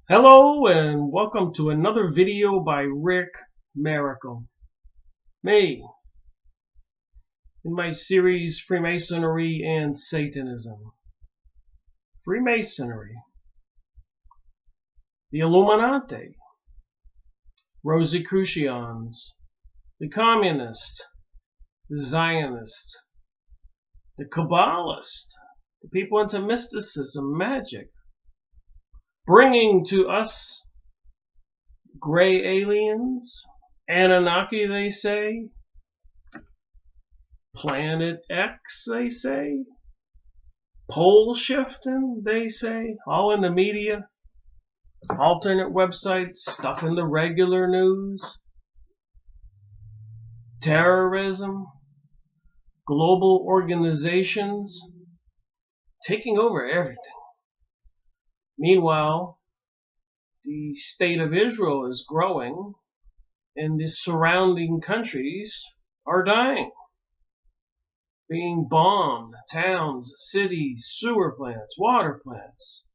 Hello and welcome to another video by Rick Miracle. Me, in my series Freemasonry and Satanism. Freemasonry, the Illuminati, Rosicrucians, the Communist, the Zionist, the Kabbalist, the people into mysticism, magic, bringing to us gray aliens, Anunnaki they say, Planet X they say, pole shifting they say, all in the media, alternate websites, stuff in the regular news, terrorism, global organizations taking over everything. Meanwhile, the state of Israel is growing and the surrounding countries are dying, being bombed, towns, cities, sewer plants, water plants,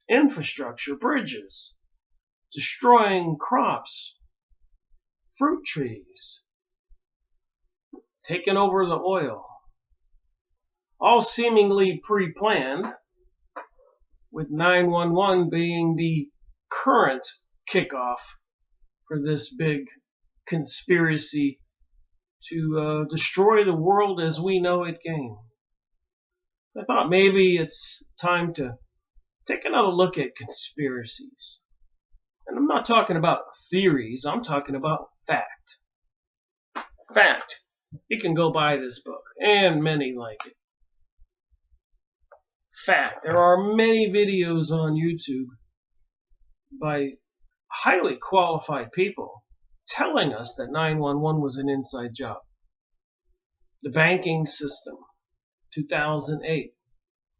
infrastructure, bridges, destroying crops, fruit trees, taking over the oil, all seemingly pre-planned, with 911 being the current kickoff for this big conspiracy to destroy the world as we know it game. So I thought maybe it's time to take another look at conspiracies. And I'm not talking about theories, I'm talking about fact. Fact. You can go buy this book, and many like it. Fact. There are many videos on YouTube by highly qualified people telling us that 911 was an inside job. The banking system, 2008.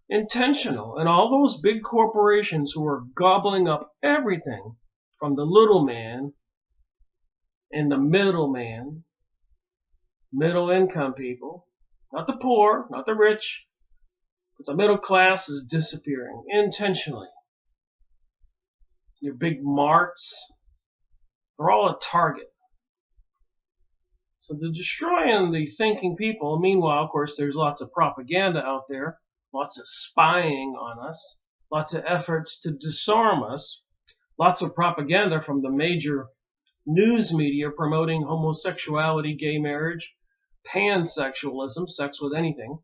Intentional. And all those big corporations who are gobbling up everything from the little man and the middleman, middle income people, not the poor, not the rich, but the middle class is disappearing intentionally. Your big marts, they're all a target. So they're destroying the thinking people. Meanwhile, of course, there's lots of propaganda out there, lots of spying on us, lots of efforts to disarm us, lots of propaganda from the major news media promoting homosexuality, gay marriage, pansexualism, sex with anything,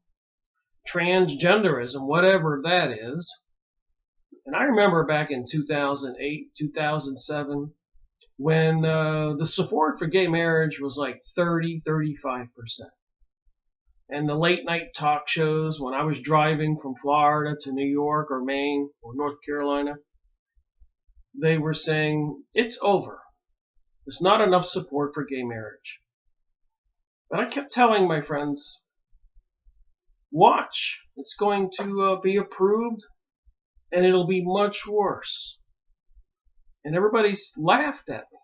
transgenderism, whatever that is. And I remember back in 2008, 2007, when the support for gay marriage was like 30-35%. And the late night talk shows, when I was driving from Florida to New York or Maine or North Carolina, they were saying, it's over. There's not enough support for gay marriage. But I kept telling my friends, watch, it's going to be approved and it'll be much worse. And everybody laughed at me.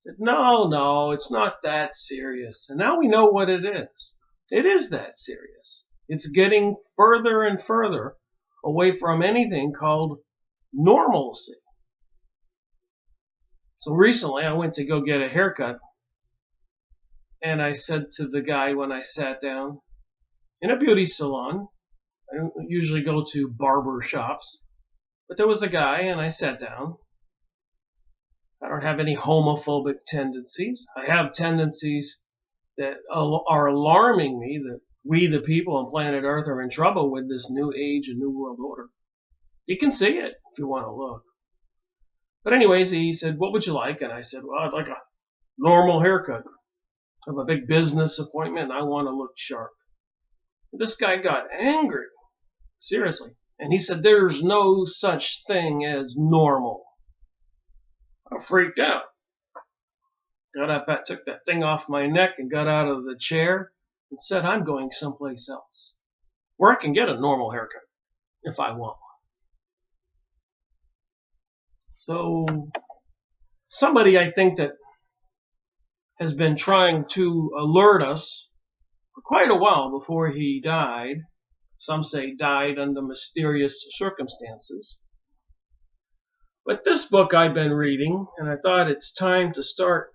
Said, no, it's not that serious. And now we know what it is. It is that serious. It's getting further and further away from anything called normalcy. So recently I went to go get a haircut, and I said to the guy when I sat down in a beauty salon, I don't usually go to barber shops, but there was a guy and I sat down. I don't have any homophobic tendencies. I have tendencies that are alarming me, that we the people on planet Earth are in trouble with this new age and new world order. You can see it if you want to look. But anyways, he said, what would you like? And I said, well, I'd like a normal haircut. I have a big business appointment and I want to look sharp. And this guy got angry. Seriously. And he said, there's no such thing as normal. I freaked out. Got up, I took that thing off my neck and got out of the chair and said, I'm going someplace else where I can get a normal haircut if I want one. So somebody, I think, that has been trying to alert us for quite a while before he died, some say died under mysterious circumstances, But this book I've been reading, and I thought it's time to start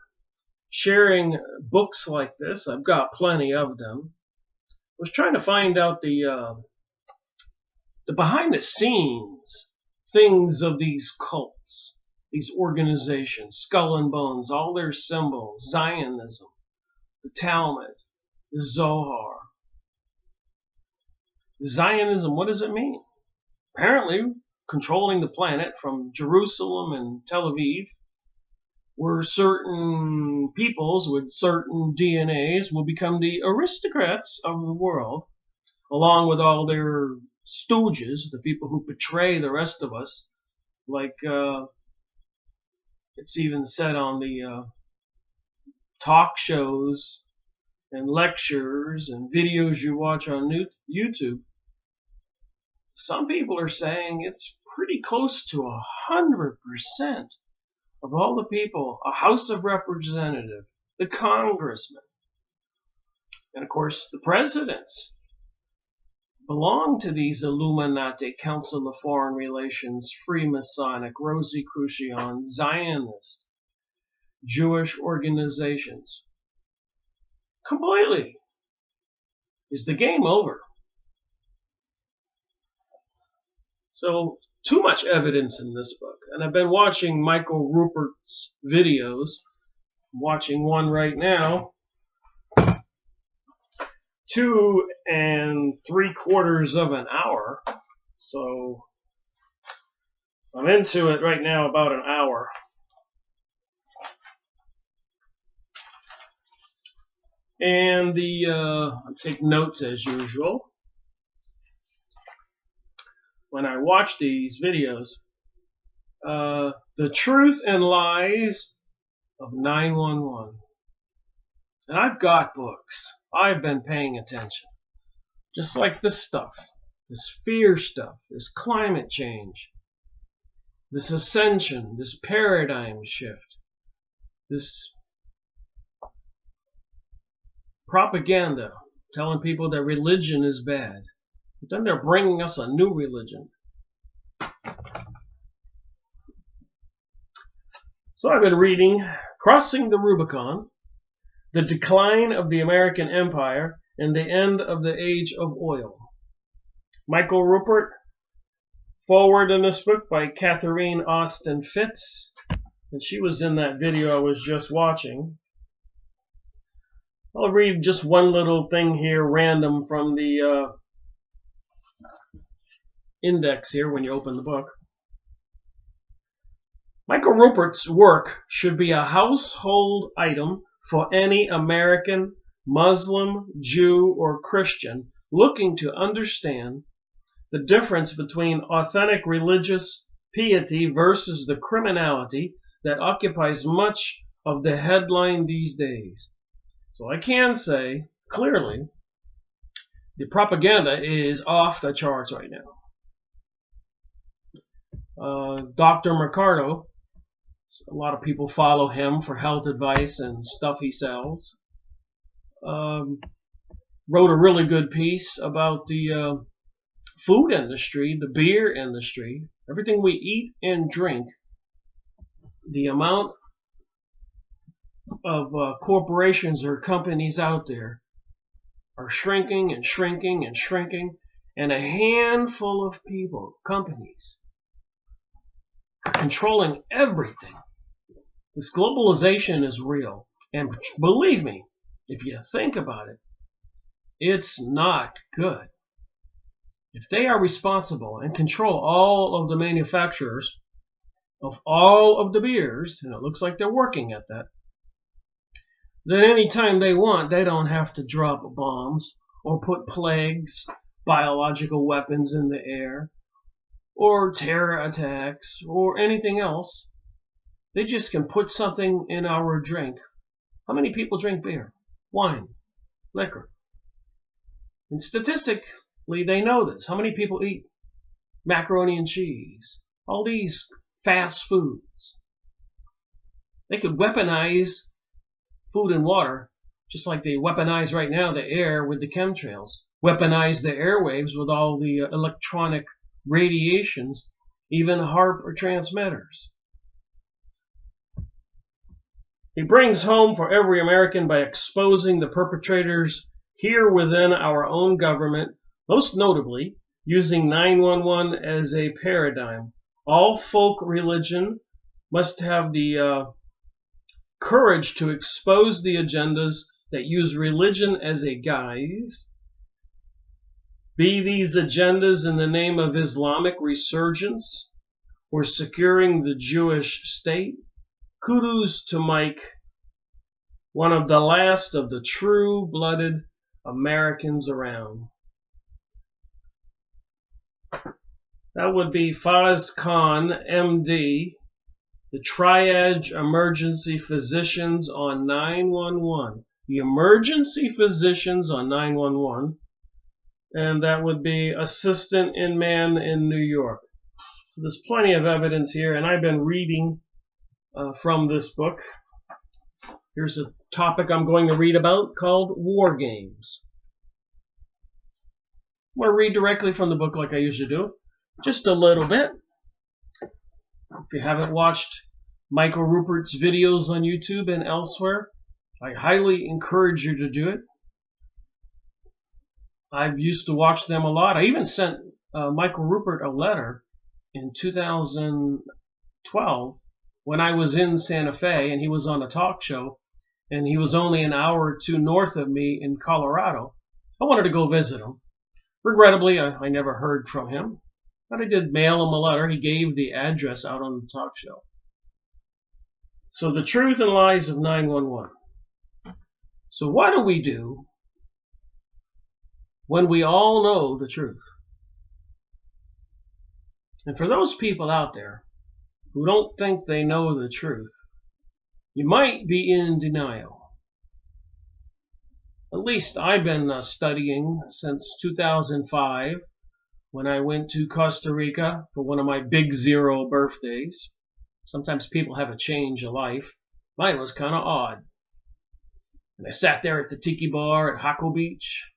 sharing books like this. I've got plenty of them. I was trying to find out the behind the scenes things of these cults, these organizations, Skull and Bones, all their symbols, Zionism, the Talmud, the Zohar. Zionism, what does it mean? Apparently, controlling the planet from Jerusalem and Tel Aviv, where certain peoples with certain DNAs will become the aristocrats of the world, along with all their stooges, the people who betray the rest of us, like it's even said on the talk shows and lectures and videos you watch on YouTube. Some people are saying it's pretty close to 100% of all the people, a House of Representatives, the congressmen, and of course the presidents, belong to these Illuminati, Council of Foreign Relations, Freemasonic, Rosicrucian, Zionist, Jewish organizations. Completely. Is the game over? So, too much evidence in this book. And I've been watching Michael Ruppert's videos. I'm watching one right now. 2 3/4 of an hour. So I'm into it right now about an hour. And I take notes as usual when I watch these videos. The Truth and Lies of 911. And I've got books. I've been paying attention. Just like this stuff, this fear stuff, this climate change, this ascension, this paradigm shift, this propaganda telling people that religion is bad. But then they're bringing us a new religion. So I've been reading Crossing the Rubicon, The Decline of the American Empire, and the End of the Age of Oil. Michael Ruppert, forward in this book by Catherine Austin Fitz, and she was in that video I was just watching. I'll read just one little thing here, random from the index here when you open the book. Michael Ruppert's work should be a household item for any American, Muslim, Jew, or Christian looking to understand the difference between authentic religious piety versus the criminality that occupies much of the headline these days. So I can say clearly the propaganda is off the charts right now. Dr. Mercado, a lot of people follow him for health advice and stuff he sells. Wrote a really good piece about the food industry, the beer industry, everything we eat and drink. The amount of corporations or companies out there are shrinking and shrinking and shrinking, and a handful of people, companies, are controlling everything. This globalization is real, and believe me, if you think about it, it's not good. If they are responsible and control all of the manufacturers of all of the beers, and it looks like they're working at that, then anytime they want, they don't have to drop bombs or put plagues, biological weapons in the air, or terror attacks, or anything else. They just can put something in our drink. How many people drink beer, wine, liquor? And statistically, they know this. How many people eat macaroni and cheese? All these fast foods. They could weaponize food and water, just like they weaponize right now the air with the chemtrails. Weaponize the airwaves with all the electronic radiations even HARP or transmitters. He brings home for every American by exposing the perpetrators here within our own government, most notably using 911 as a paradigm. All folk religion must have the courage to expose the agendas that use religion as a guise, be these agendas in the name of Islamic resurgence or securing the Jewish state. Kudos to Mike, one of the last of the true-blooded Americans around. That would be Faz Khan, MD, the Triage Emergency Physicians on 911. The Emergency Physicians on 911. And that would be Assistant Inman in New York. So there's plenty of evidence here, and I've been reading from this book. Here's a topic I'm going to read about called War Games. I'm going to read directly from the book like I usually do, just a little bit. If you haven't watched Michael Ruppert's videos on YouTube and elsewhere, I highly encourage you to do it. I've used to watch them a lot. I even sent Michael Ruppert a letter in 2012 when I was in Santa Fe and he was on a talk show and he was only an hour or two north of me in Colorado. I wanted to go visit him. Regrettably, I never heard from him, but I did mail him a letter. He gave the address out on the talk show. So the truth and lies of 911. So what do we do when we all know the truth? And for those people out there who don't think they know the truth, you might be in denial. At least I've been studying since 2005 when I went to Costa Rica for one of my big 0 birthdays. Sometimes people have a change of life. Mine was kind of odd. And I sat there at the tiki bar at Jaco Beach,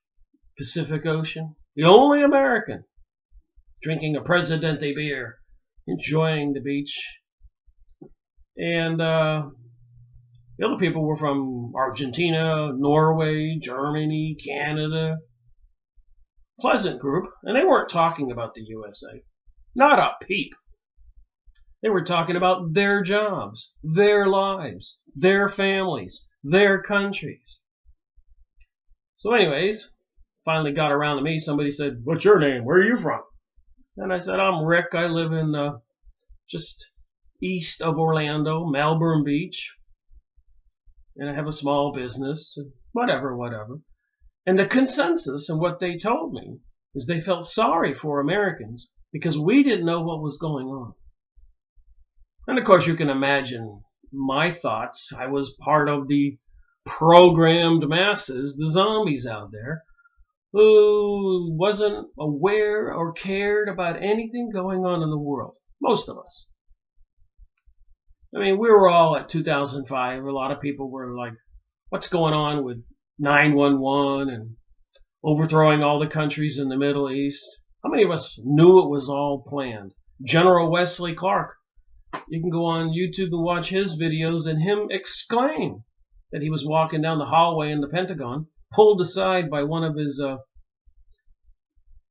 Pacific Ocean, the only American, drinking a Presidente beer, enjoying the beach. And the other people were from Argentina, Norway, Germany, Canada. Pleasant group, and they weren't talking about the USA. Not a peep. They were talking about their jobs, their lives, their families, their countries. So anyways, finally got around to me. Somebody said, "What's your name? Where are you from?" And I said, "I'm Rick. I live in just east of Orlando, Melbourne Beach. And I have a small business, and whatever. And the consensus and what they told me is they felt sorry for Americans because we didn't know what was going on. And of course you can imagine my thoughts. I was part of the programmed masses, the zombies out there, who wasn't aware or cared about anything going on in the world. Most of us. I mean, we were all at 2005. A lot of people were like, what's going on with 911 and overthrowing all the countries in the Middle East? How many of us knew it was all planned? General Wesley Clark. You can go on YouTube and watch his videos and him exclaim that he was walking down the hallway in the Pentagon, pulled aside by one of his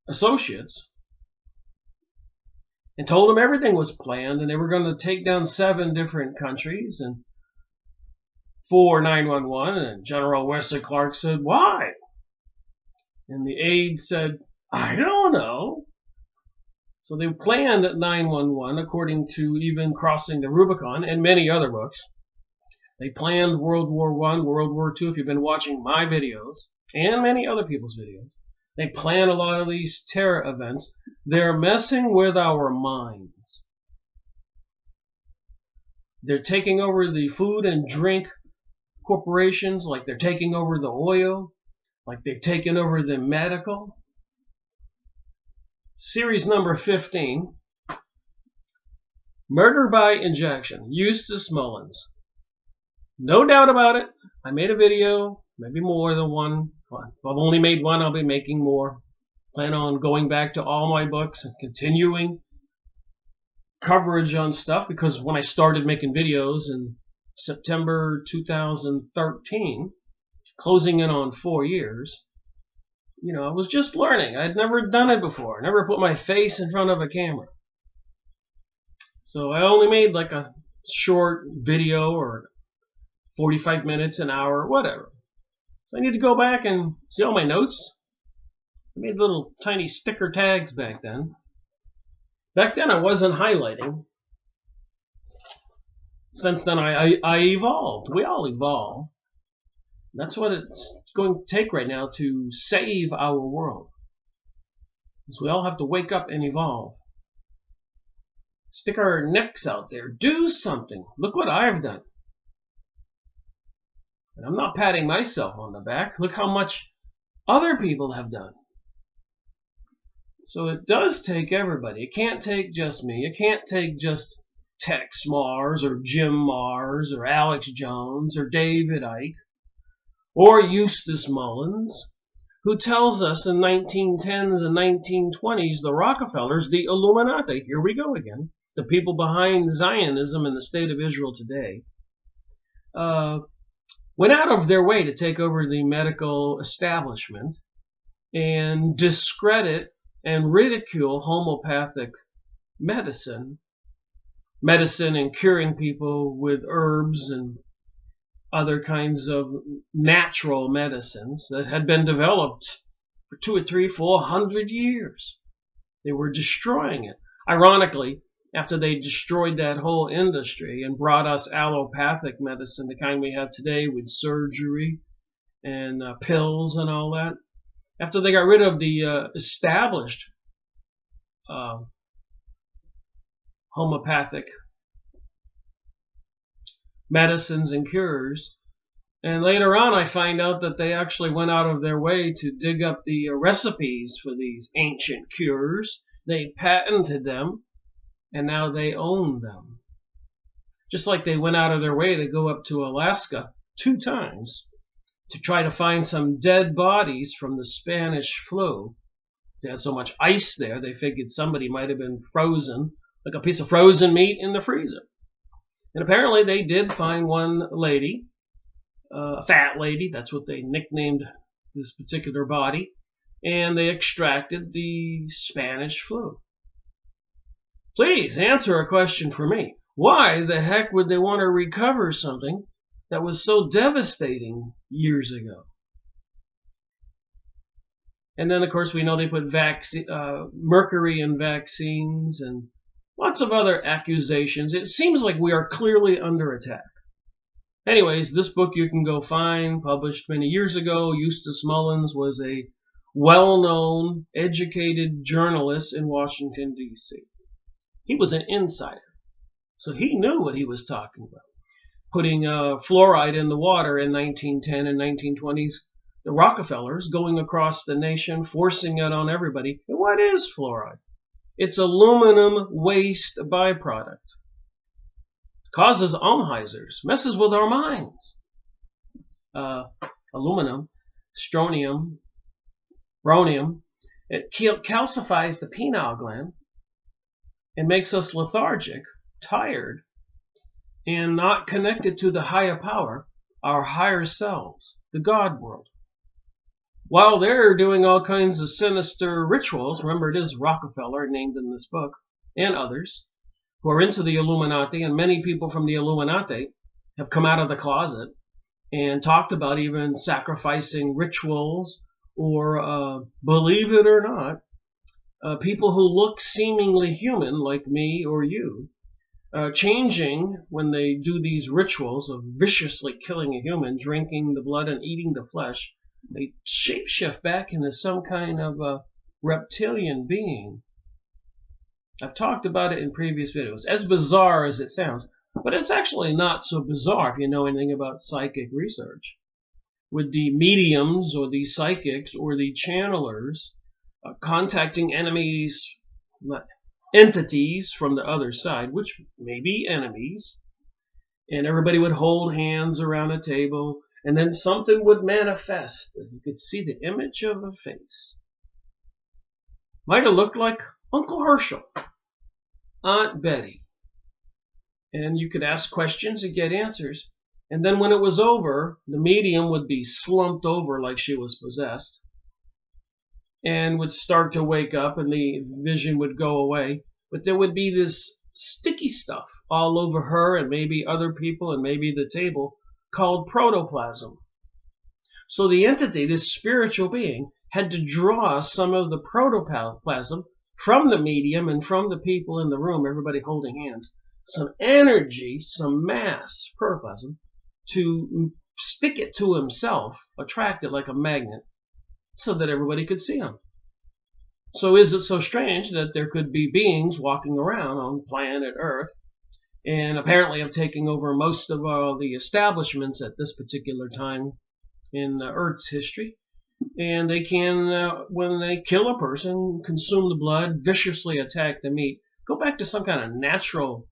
associates, and told him everything was planned and they were going to take down 7 different countries and for 911. And General Wesley Clark said, "Why?" And the aide said, "I don't know." So they planned 911 according to even Crossing the Rubicon and many other books. They planned World War I, World War II. If you've been watching my videos and many other people's videos, they plan a lot of these terror events. They're messing with our minds. They're taking over the food and drink corporations like they're taking over the oil, like they've taken over the medical. Series number 15, Murder by Injection, Eustace Mullins. No doubt about it. I made a video, maybe more than one. If I've only made one, I'll be making more. Plan on going back to all my books and continuing coverage on stuff, because when I started making videos in September 2013, closing in on 4 years, I was just learning. I'd never done it before. Never put my face in front of a camera. So I only made like a short video, or 45 minutes, an hour, whatever. So I need to go back and see all my notes. I made little tiny sticker tags back then. Back then I wasn't highlighting. Since then I evolved. We all evolve. That's what it's going to take right now to save our world. Because we all have to wake up and evolve. Stick our necks out there. Do something. Look what I've done. And I'm not patting myself on the back. Look how much other people have done. So it does take everybody. It can't take just me. It can't take just Tex Mars or Jim Mars or Alex Jones or David Icke or Eustace Mullins, who tells us in 1910s and 1920s the Rockefellers, the Illuminati, here we go again, the people behind Zionism in the state of Israel today, went out of their way to take over the medical establishment and discredit and ridicule homeopathic medicine and curing people with herbs and other kinds of natural medicines that had been developed for 200 or 300, 400 years. They were destroying it. Ironically, after they destroyed that whole industry and brought us allopathic medicine, the kind we have today with surgery and pills and all that, after they got rid of the established homeopathic medicines and cures, and later on I find out that they actually went out of their way to dig up the recipes for these ancient cures. They patented them, and now they own them. Just like they went out of their way to go up to Alaska 2 times to try to find some dead bodies from the Spanish flu. They had so much ice there, they figured somebody might have been frozen, like a piece of frozen meat in the freezer. And apparently they did find one lady, a fat lady, that's what they nicknamed this particular body, and they extracted the Spanish flu. Please answer a question for me. Why the heck would they want to recover something that was so devastating years ago? And then, of course, we know they put mercury in vaccines and lots of other accusations. It seems like we are clearly under attack. Anyways, this book you can go find, published many years ago. Eustace Mullins was a well-known, educated journalist in Washington, D.C. He was an insider, so he knew what he was talking about. Putting fluoride in the water in 1910 and 1920s, the Rockefellers going across the nation, forcing it on everybody. And what is fluoride? It's aluminum waste byproduct. Causes Alzheimer's, messes with our minds. Aluminum, strontium, rhonium, it calcifies the pineal gland and makes us lethargic, tired, and not connected to the higher power, our higher selves, the God world. While they're doing all kinds of sinister rituals, remember it is Rockefeller named in this book, and others, who are into the Illuminati, and many people from the Illuminati have come out of the closet and talked about even sacrificing rituals or, believe it or not, people who look seemingly human like me or you, changing when they do these rituals of viciously killing a human, drinking the blood and eating the flesh. They shapeshift back into some kind of a reptilian being. I've talked about it in previous videos, as bizarre as it sounds, but it's actually not so bizarre if you know anything about psychic research. With the mediums or the psychics or the channelers contacting entities from the other side, which may be enemies, and everybody would hold hands around a table, and then something would manifest, and you could see the image of a face. Might have looked like Uncle Herschel. Aunt Betty. And you could ask questions and get answers. And then when it was over, the medium would be slumped over like she was possessed and would start to wake up and the vision would go away. But there would be this sticky stuff all over her and maybe other people and maybe the table called protoplasm. So the entity, this spiritual being, had to draw some of the protoplasm from the medium and from the people in the room, everybody holding hands, some energy, some mass, protoplasm, to stick it to himself, attract it like a magnet, so that everybody could see him. So is it so strange that there could be beings walking around on planet Earth and apparently have taken over most of the establishments at this particular time in Earth's history, and they can, when they kill a person, consume the blood, viciously attack the meat, go back to some kind of natural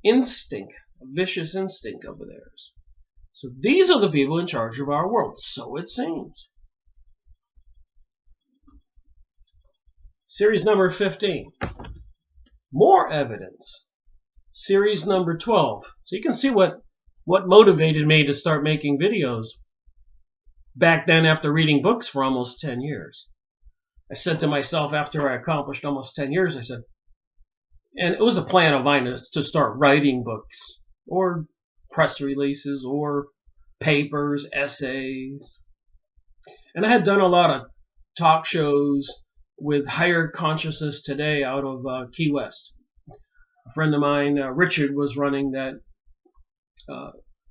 instinct, a vicious instinct over theirs. So these are the people in charge of our world, so it seems. Series number 15, more evidence. Series number 12. So you can see what motivated me to start making videos back then after reading books for almost 10 years. I said to myself after I accomplished almost 10 years, I said, and it was a plan of mine to start writing books or press releases or papers, essays. And I had done a lot of talk shows with Higher Consciousness Today out of Key West. A friend of mine, Richard, was running that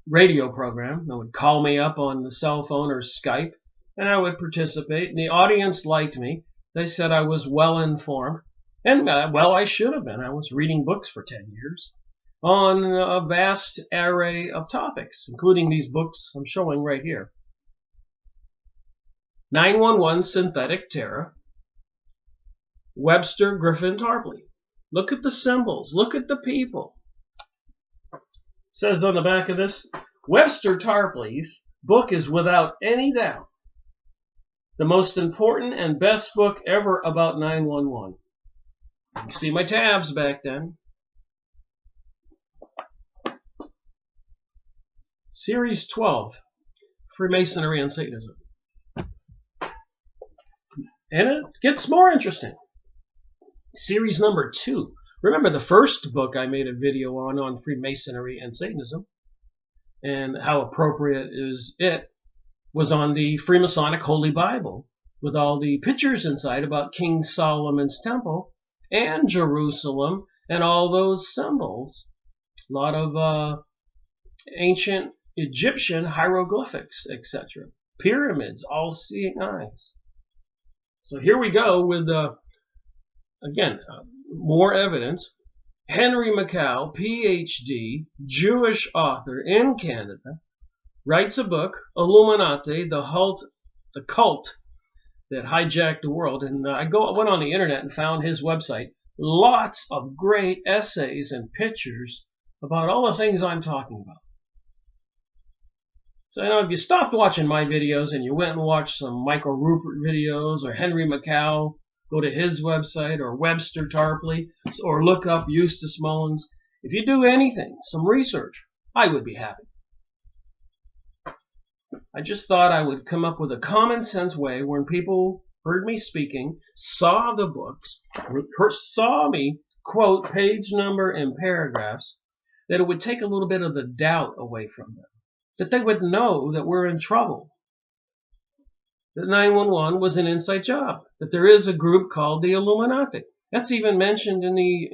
radio program. They would call me up on the cell phone or Skype, and I would participate. And the audience liked me. They said I was well informed. And, well, I should have been. I was reading books for 10 years on a vast array of topics, including these books I'm showing right here. 911 Synthetic Terror, Webster Griffin Tarpley. Look at the symbols. Look at the people. It says on the back of this, Webster Tarpley's book is without any doubt the most important and best book ever about 911. You can see my tabs back then. Series 12, Freemasonry and Satanism. And it gets more interesting. Series number 2. Remember the first book I made a video on Freemasonry and Satanism, and how appropriate is it, was on the Freemasonic Holy Bible, with all the pictures inside about King Solomon's temple and Jerusalem and all those symbols. A lot of ancient Egyptian hieroglyphics, etc. Pyramids, all-seeing eyes. So here we go with, again, more evidence. Henry Mackau, PhD, Jewish author in Canada, writes a book, Illuminati, the cult that hijacked the world. And I went on the internet and found his website. Lots of great essays and pictures about all the things I'm talking about. So, if you stopped watching my videos and you went and watched some Michael Ruppert videos or Henry Mackau, go to his website, or Webster Tarpley, or look up Eustace Mullins. If you do anything, some research, I would be happy. I just thought I would come up with a common sense way when people heard me speaking, saw the books, saw me quote page number and paragraphs, that it would take a little bit of the doubt away from them. That they would know that we're in trouble. That 911 was an inside job. That there is a group called the Illuminati. That's even mentioned in the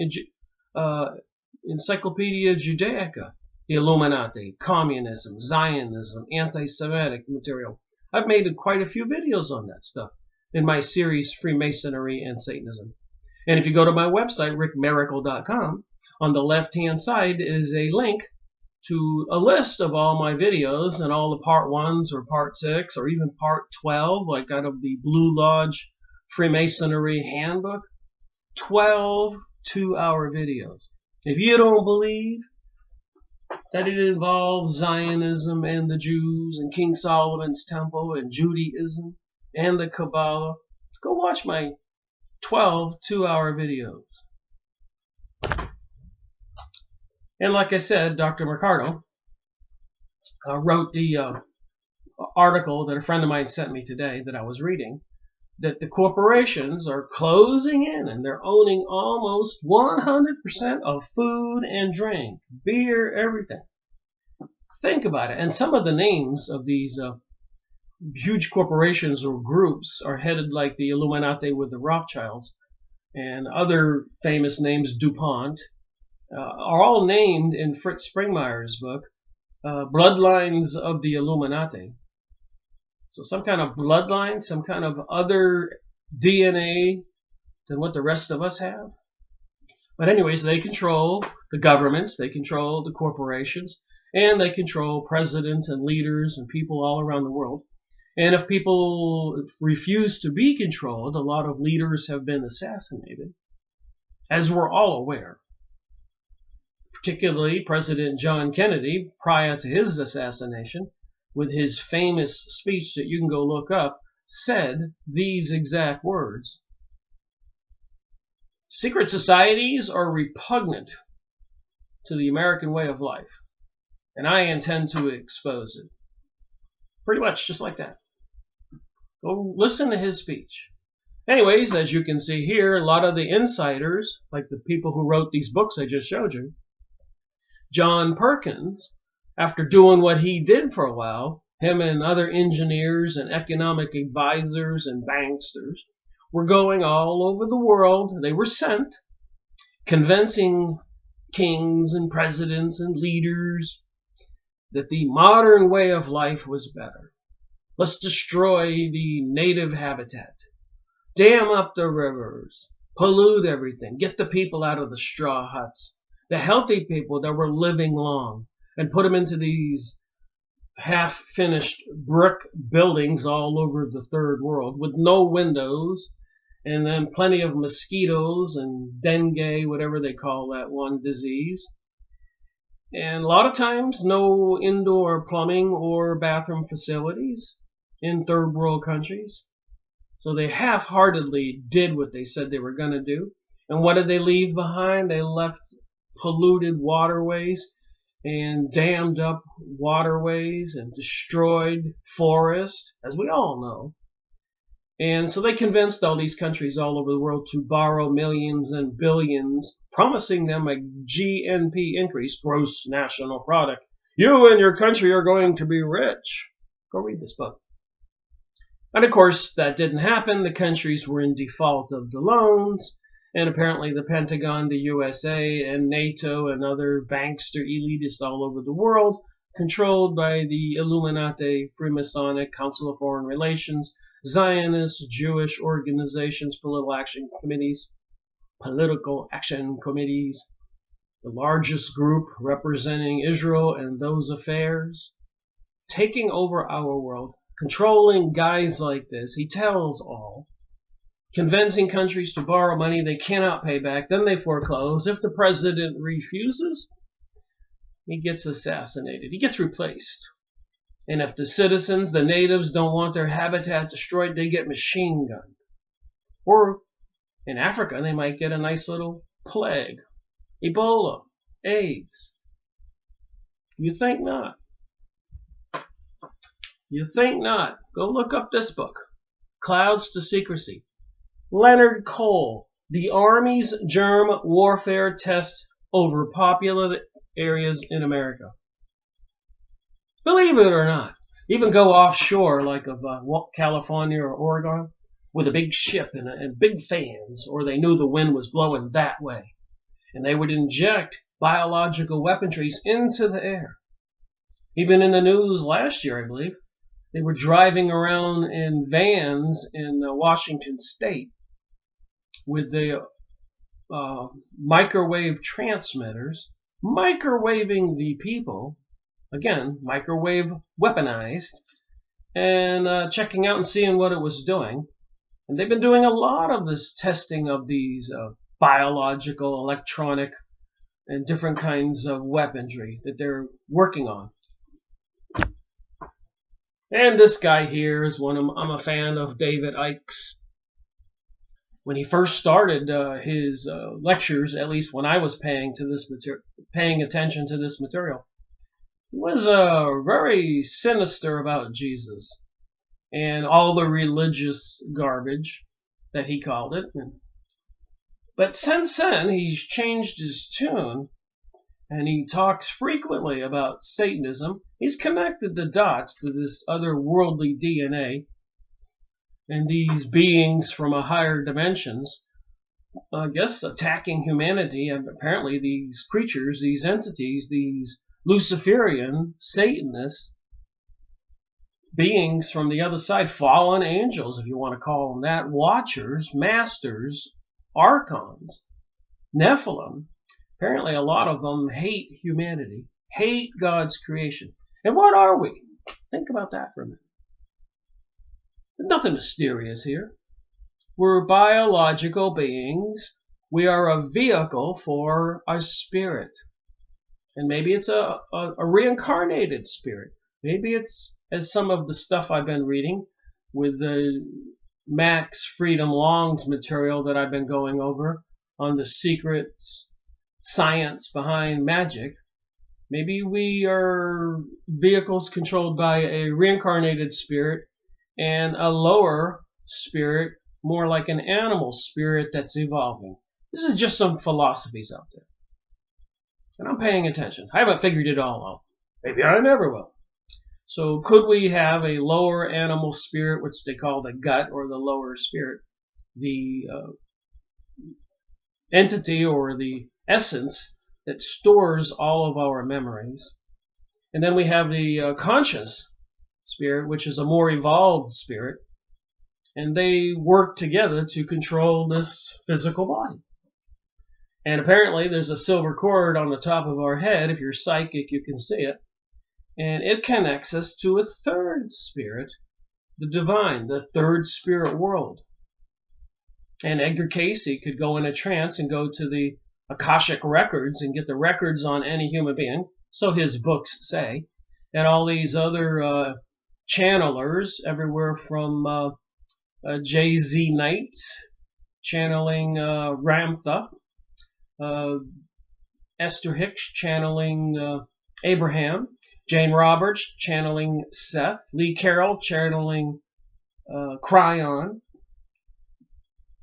Encyclopedia Judaica. The Illuminati, communism, Zionism, anti-Semitic material. I've made quite a few videos on that stuff in my series Freemasonry and Satanism. And if you go to my website, rickmiracle.com, on the left-hand side is a link to a list of all my videos and all the part 1s or part 6 or even part 12, like out of the Blue Lodge Freemasonry Handbook. 12 2-hour videos. If you don't believe that it involves Zionism and the Jews and King Solomon's temple and Judaism and the Kabbalah, go watch my 12 2-hour videos. And like I said, Dr. Mercado wrote the article that a friend of mine sent me today that I was reading, that the corporations are closing in and they're owning almost 100% of food and drink, beer, everything. Think about it. And some of the names of these huge corporations or groups are headed like the Illuminati with the Rothschilds and other famous names, DuPont, are all named in Fritz Springmeier's book, Bloodlines of the Illuminati. So some kind of bloodline, some kind of other DNA than what the rest of us have. But anyways, they control the governments, they control the corporations, and they control presidents and leaders and people all around the world. And if people refuse to be controlled, a lot of leaders have been assassinated, as we're all aware. Particularly President John Kennedy, prior to his assassination, with his famous speech that you can go look up, said these exact words. Secret societies are repugnant to the American way of life, and I intend to expose it. Pretty much just like that. Go listen to his speech. Anyways, as you can see here, a lot of the insiders, like the people who wrote these books I just showed you, John Perkins, after doing what he did for a while, him and other engineers and economic advisors and banksters were going all over the world. They were sent, convincing kings and presidents and leaders that the modern way of life was better. Let's destroy the native habitat, dam up the rivers, pollute everything, get the people out of the straw huts, the healthy people that were living long, and put them into these half-finished brick buildings all over the third world with no windows, and then plenty of mosquitoes and dengue, whatever they call that one disease. And a lot of times no indoor plumbing or bathroom facilities in third world countries. So they half-heartedly did what they said they were going to do. And what did they leave behind? They left polluted waterways and dammed up waterways and destroyed forests, as we all know. And so they convinced all these countries all over the world to borrow millions and billions, promising them a GNP increase, gross national product. You and your country are going to be rich. Go read this book. And of course, that didn't happen. The countries were in default of the loans. And apparently the Pentagon, the USA, and NATO and other bankster elitists all over the world, controlled by the Illuminati, Freemasonic, Council of Foreign Relations, Zionist, Jewish organizations, political action committees, the largest group representing Israel and those affairs, taking over our world, controlling guys like this. He tells all, convincing countries to borrow money they cannot pay back, then they foreclose. If the president refuses, he gets assassinated. He gets replaced. And if the citizens, the natives, don't want their habitat destroyed, they get machine gunned. Or in Africa, they might get a nice little plague. Ebola, AIDS. You think not? You think not? Go look up this book, Clouds to Secrecy. Leonard Cole, The Army's Germ Warfare Test Over Popular Areas in America. Believe it or not, even go offshore like of California or Oregon with a big ship and big fans, or they knew the wind was blowing that way. And they would inject biological weaponries into the air. Even in the news last year, I believe, they were driving around in vans in Washington State with the microwave transmitters, microwaving the people, again, microwave weaponized, and checking out and seeing what it was doing. And they've been doing a lot of this testing of these biological, electronic, and different kinds of weaponry that they're working on. And this guy here is I'm a fan of David Icke's when he first started his lectures, at least when I was paying attention to this material, he was very sinister about Jesus and all the religious garbage that he called it. But since then, he's changed his tune, and he talks frequently about Satanism. He's connected the dots to this otherworldly DNA and these beings from a higher dimensions, I guess, attacking humanity. And apparently these creatures, these entities, these Luciferian Satanists, beings from the other side, fallen angels, if you want to call them that, watchers, masters, archons, Nephilim, apparently a lot of them hate humanity, hate God's creation. And what are we? Think about that for a minute. There's nothing mysterious here. We're biological beings. We are a vehicle for a spirit. And maybe it's a reincarnated spirit. Maybe it's, as some of the stuff I've been reading with the Max Freedom Long's material that I've been going over on the secret science behind magic. Maybe we are vehicles controlled by a reincarnated spirit and a lower spirit, more like an animal spirit that's evolving. This is just some philosophies out there. And I'm paying attention. I haven't figured it all out. Maybe I never will. So could we have a lower animal spirit, which they call the gut or the lower spirit, the entity or the essence that stores all of our memories? And then we have the conscious spirit, which is a more evolved spirit, and they work together to control this physical body. And apparently there's a silver cord on the top of our head. If you're psychic, you can see it. And it connects us to a third spirit, the divine, the third spirit world. And Edgar Cayce could go in a trance and go to the Akashic records and get the records on any human being, so his books say. And all these other channelers, everywhere from J.Z. Knight, channeling Ramped Up, Esther Hicks channeling Abraham, Jane Roberts channeling Seth, Lee Carroll channeling Cryon,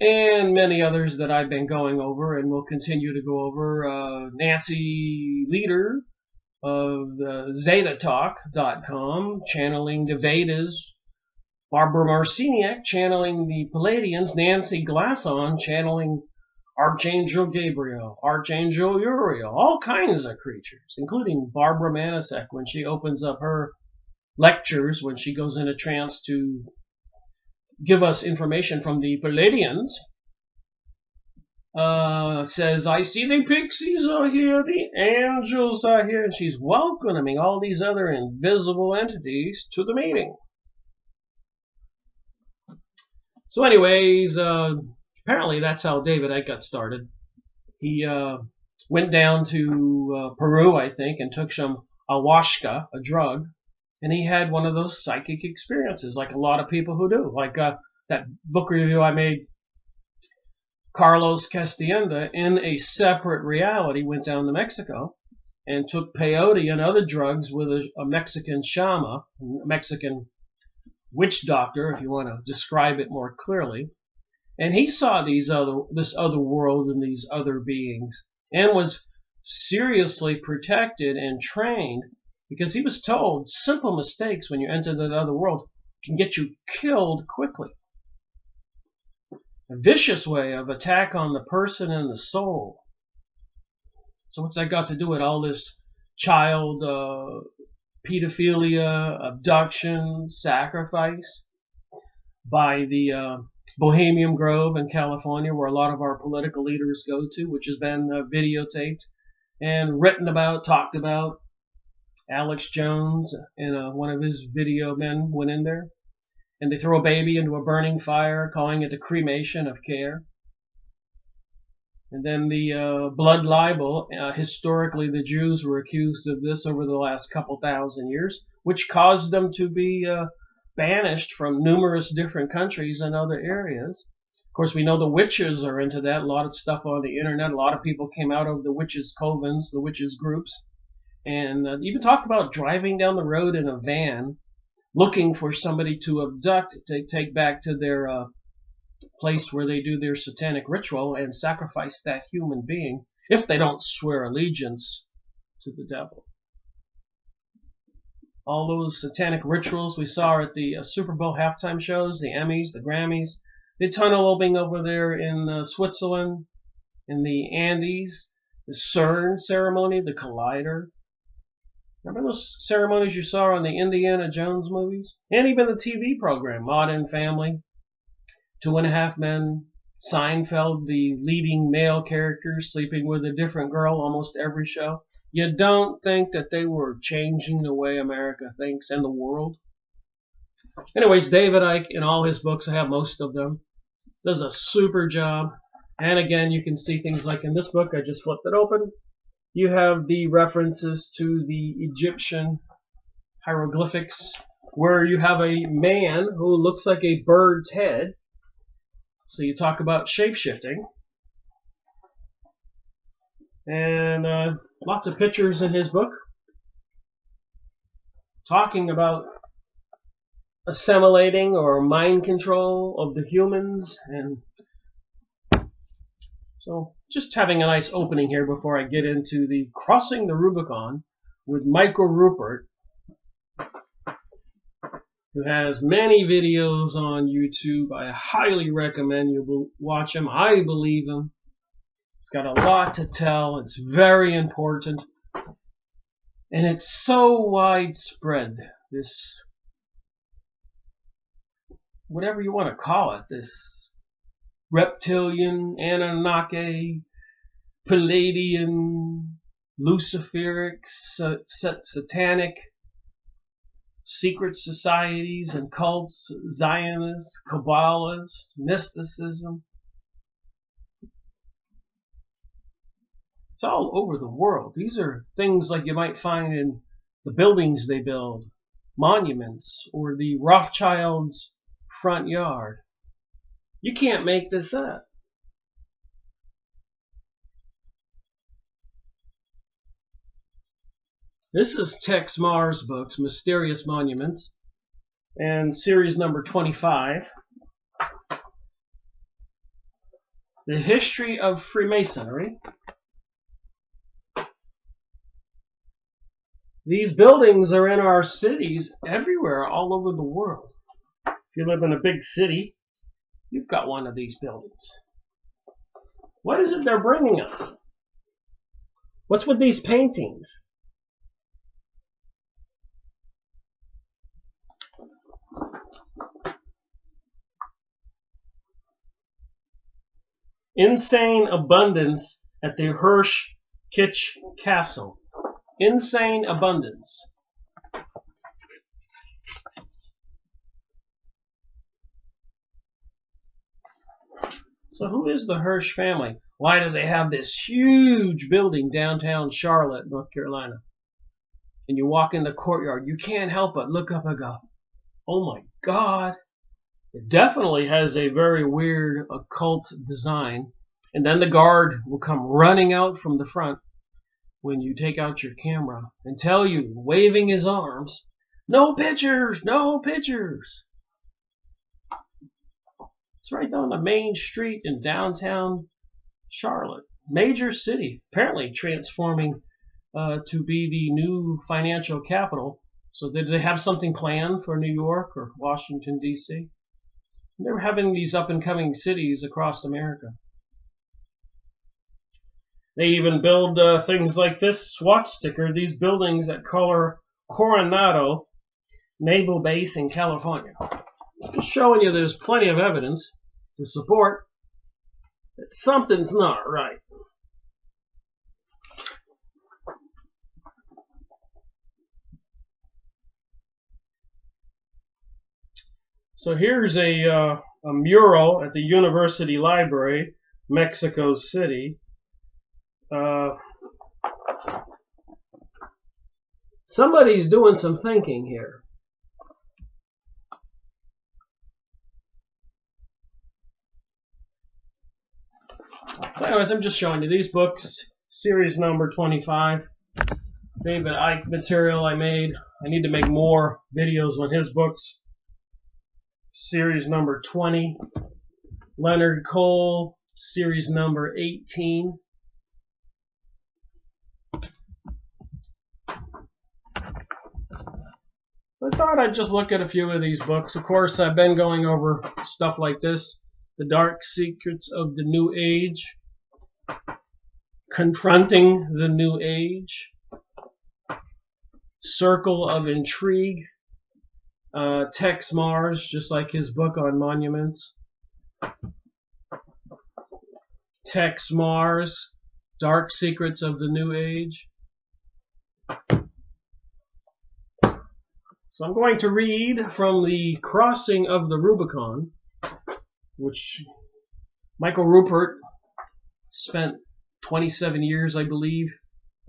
and many others that I've been going over and will continue to go over. Nancy Leader of ZetaTalk.com channeling the Vedas, Barbara Marciniak channeling the Palladians, Nancy Glasson channeling Archangel Gabriel, Archangel Uriel, all kinds of creatures, including Barbara Manasek when she opens up her lectures, when she goes in a trance to give us information from the Palladians. Says, I see the pixies are here, the angels are here, and she's welcoming all these other invisible entities to the meeting. So anyways, apparently that's how David Icke got started. He went down to Peru, I think, and took some ayahuasca, a drug, and he had one of those psychic experiences, like a lot of people who do. Like that book review I made, Carlos Castienda, in a separate reality, went down to Mexico and took peyote and other drugs with a Mexican shaman, a Mexican witch doctor, if you want to describe it more clearly. And he saw this other world and these other beings, and was seriously protected and trained, because he was told simple mistakes when you enter that other world can get you killed quickly. A vicious way of attack on the person and the soul. So what's that got to do with all this child pedophilia, abduction, sacrifice by the Bohemian Grove in California, where a lot of our political leaders go to, which has been videotaped and written about, talked about. Alex Jones and one of his video men went in there, and they throw a baby into a burning fire, calling it the cremation of care. And then the blood libel, historically the Jews were accused of this over the last couple thousand years, which caused them to be banished from numerous different countries and other areas. Of course, we know the witches are into that. A lot of stuff on the internet. A lot of people came out of the witches' covens, the witches' groups, and even talk about driving down the road in a van looking for somebody to abduct, to take back to their place where they do their satanic ritual and sacrifice that human being if they don't swear allegiance to the devil. All those satanic rituals we saw at the Super Bowl halftime shows, the Emmys, the Grammys, the tunnel opening over there in Switzerland, in the Andes, the CERN ceremony, the Collider. Remember those ceremonies you saw on the Indiana Jones movies? And even the TV program, Modern Family, 2.5 Men, Seinfeld, the leading male character sleeping with a different girl almost every show. You don't think that they were changing the way America thinks and the world? Anyways, David Icke, in all his books, I have most of them, does a super job. And again, you can see things like in this book, I just flipped it open. You have the references to the Egyptian hieroglyphics, where you have a man who looks like a bird's head. So you talk about shape-shifting. And lots of pictures in his book talking about assimilating or mind control of the humans. And so just having a nice opening here before I get into the Crossing the Rubicon with Michael Ruppert, who has many videos on YouTube. I highly recommend you watch him. I believe him. It's got a lot to tell. It's very important. And it's so widespread, this, whatever you want to call it, this reptilian, Anunnaki, Palladian, Luciferic, satanic, secret societies and cults, Zionists, Kabbalists, mysticism. It's all over the world. These are things like you might find in the buildings they build, monuments, or the Rothschilds' front yard. You can't make this up. This is Tex Marr's books, Mysterious Monuments, and series number 25. The History of Freemasonry. These buildings are in our cities everywhere, all over the world. If you live in a big city, you've got one of these buildings. What is it they're bringing us? What's with these paintings? Insane abundance at the Hirsch Kitsch Castle. Insane abundance. So who is the Hirsch family? Why do they have this huge building downtown Charlotte, North Carolina? And you walk in the courtyard, you can't help but look up and go, oh my God. It definitely has a very weird occult design. And then the guard will come running out from the front when you take out your camera and tell you, waving his arms, no pictures, no pictures. It's right down the main street in downtown Charlotte, major city, apparently transforming to be the new financial capital. So did they have something planned for New York or Washington, D.C.? They're having these up-and-coming cities across America. They even build things like this SWAT sticker, these buildings at Coronado Naval Base in California. Just showing you there's plenty of evidence to support that something's not right. So here's a mural at the University Library, Mexico City. Somebody's doing some thinking here. So anyways, I'm just showing you these books. Series number 25. David Icke material I made. I need to make more videos on his books. Series number 20. Leonard Cole, series number 18. I thought I'd just look at a few of these books. Of course, I've been going over stuff like this. The Dark Secrets of the New Age. Confronting the New Age. Circle of Intrigue. Tex Mars, just like his book on monuments. Tex Mars, Dark Secrets of the New Age. So I'm going to read from the Crossing of the Rubicon, which Michael Ruppert spent 27 years, I believe,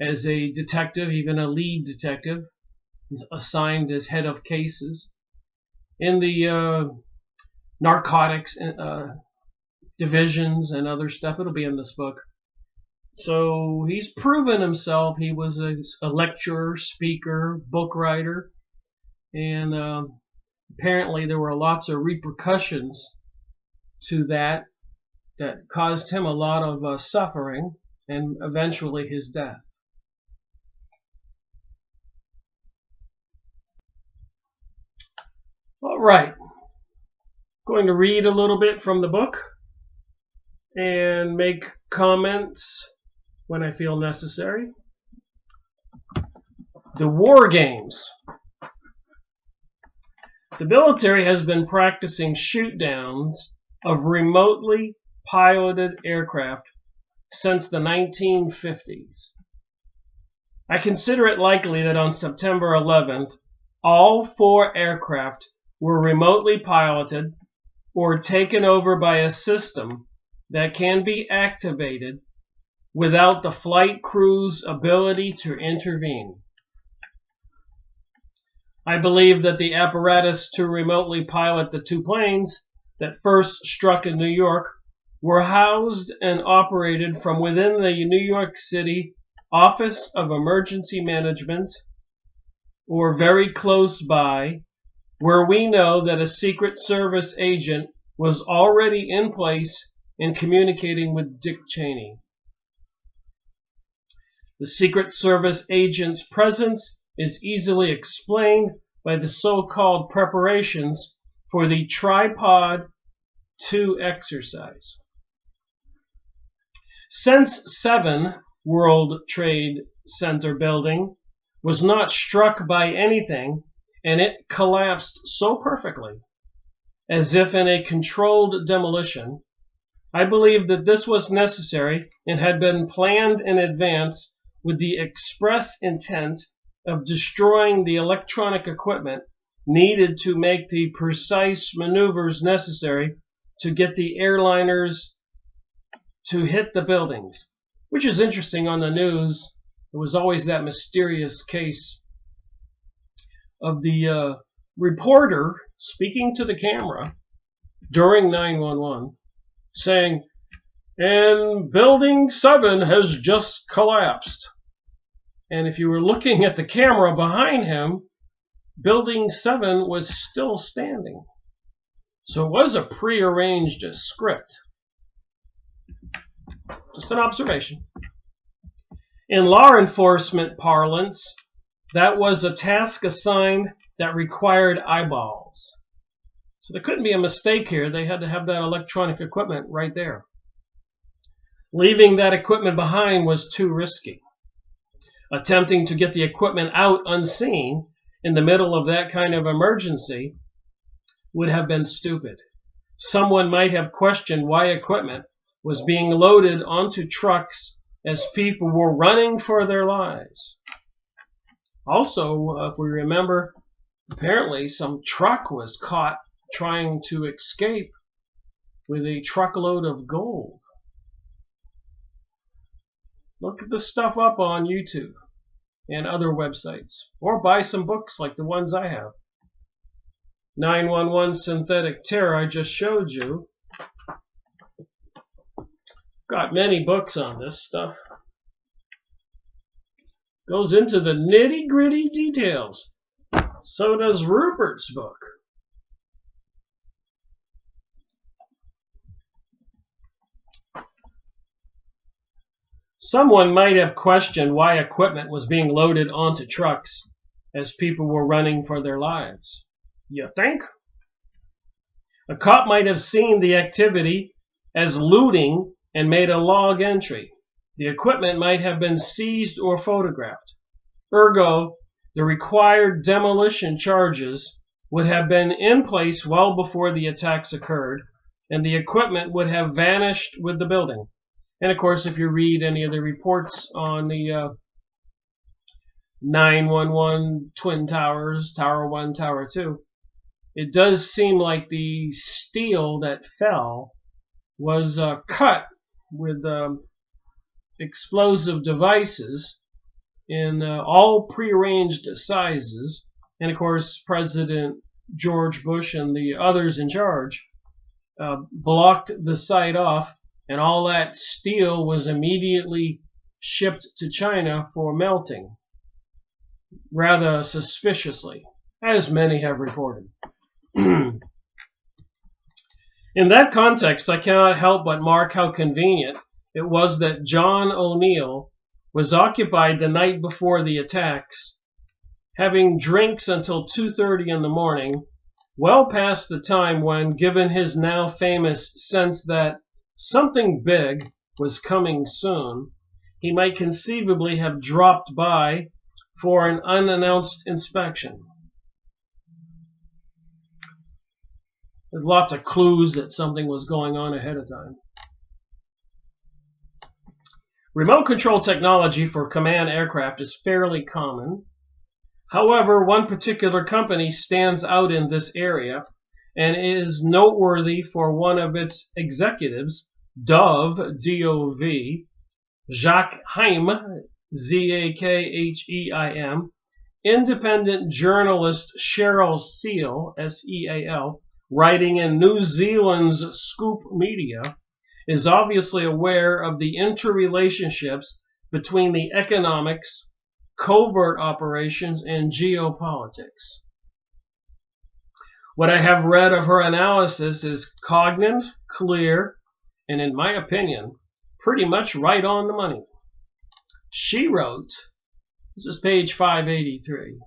as a detective, even a lead detective, assigned as head of cases in the narcotics divisions and other stuff. It'll be in this book. So he's proven himself. He was a lecturer, speaker, book writer, and apparently there were lots of repercussions to that caused him a lot of suffering and eventually his death. All right, going to read a little bit from the book and make comments when I feel necessary. The War Games. The military has been practicing shoot-downs of remotely piloted aircraft since the 1950s. I consider it likely that on September 11th, all 4 aircraft were remotely piloted or taken over by a system that can be activated without the flight crew's ability to intervene. I believe that the apparatus to remotely pilot the 2 planes that first struck in New York were housed and operated from within the New York City Office of Emergency Management or very close by, where we know that a Secret Service agent was already in place and communicating with Dick Cheney. The Secret Service agent's presence is easily explained by the so-called preparations for the Tripod 2 exercise. Since 7 World Trade Center building was not struck by anything, and it collapsed so perfectly, as if in a controlled demolition, I believe that this was necessary and had been planned in advance with the express intent of destroying the electronic equipment needed to make the precise maneuvers necessary to get the airliners to hit the buildings. Which is interesting. On the news, there was always that mysterious case of the reporter speaking to the camera during 911 saying, and Building 7 has just collapsed. And if you were looking at the camera behind him, Building 7 was still standing. So it was a prearranged script. Just an observation. In law enforcement parlance, that was a task assigned that required eyeballs. So there couldn't be a mistake here. They had to have that electronic equipment right there. Leaving that equipment behind was too risky. Attempting to get the equipment out unseen in the middle of that kind of emergency would have been stupid. Someone might have questioned why equipment was being loaded onto trucks as people were running for their lives. Also, if we remember, apparently some truck was caught trying to escape with a truckload of gold. Look this stuff up on YouTube and other websites, or buy some books like the ones I have. 911 Synthetic Terror I just showed you. Got many books on this stuff. Goes into the nitty-gritty details. So does Ruppert's book. Someone might have questioned why equipment was being loaded onto trucks as people were running for their lives. You think? A cop might have seen the activity as looting and made a log entry. The equipment might have been seized or photographed. Ergo, the required demolition charges would have been in place well before the attacks occurred, and the equipment would have vanished with the building. And of course, if you read any of the reports on the 911 Twin Towers, Tower 1, Tower 2, it does seem like the steel that fell was cut with explosive devices in all prearranged sizes. And of course, President George Bush and the others in charge blocked the site off, and all that steel was immediately shipped to China for melting, rather suspiciously, as many have reported. In that context, I cannot help but mark how convenient it was that John O'Neill was occupied the night before the attacks, having drinks until 2:30 in the morning, well past the time when, given his now famous sense that something big was coming soon, he might conceivably have dropped by for an unannounced inspection. There's lots of clues that something was going on ahead of time. Remote control technology for command aircraft is fairly common. However, one particular company stands out in this area and is noteworthy for one of its executives, Dove, D-O-V, Jacques Heim, Z-A-K-H-E-I-M, independent journalist Cheryl Seal, S-E-A-L, writing in New Zealand's Scoop Media, is obviously aware of the interrelationships between the economics, covert operations, and geopolitics. What I have read of her analysis is cognate, clear, and in my opinion, pretty much right on the money. She wrote, this is page 583,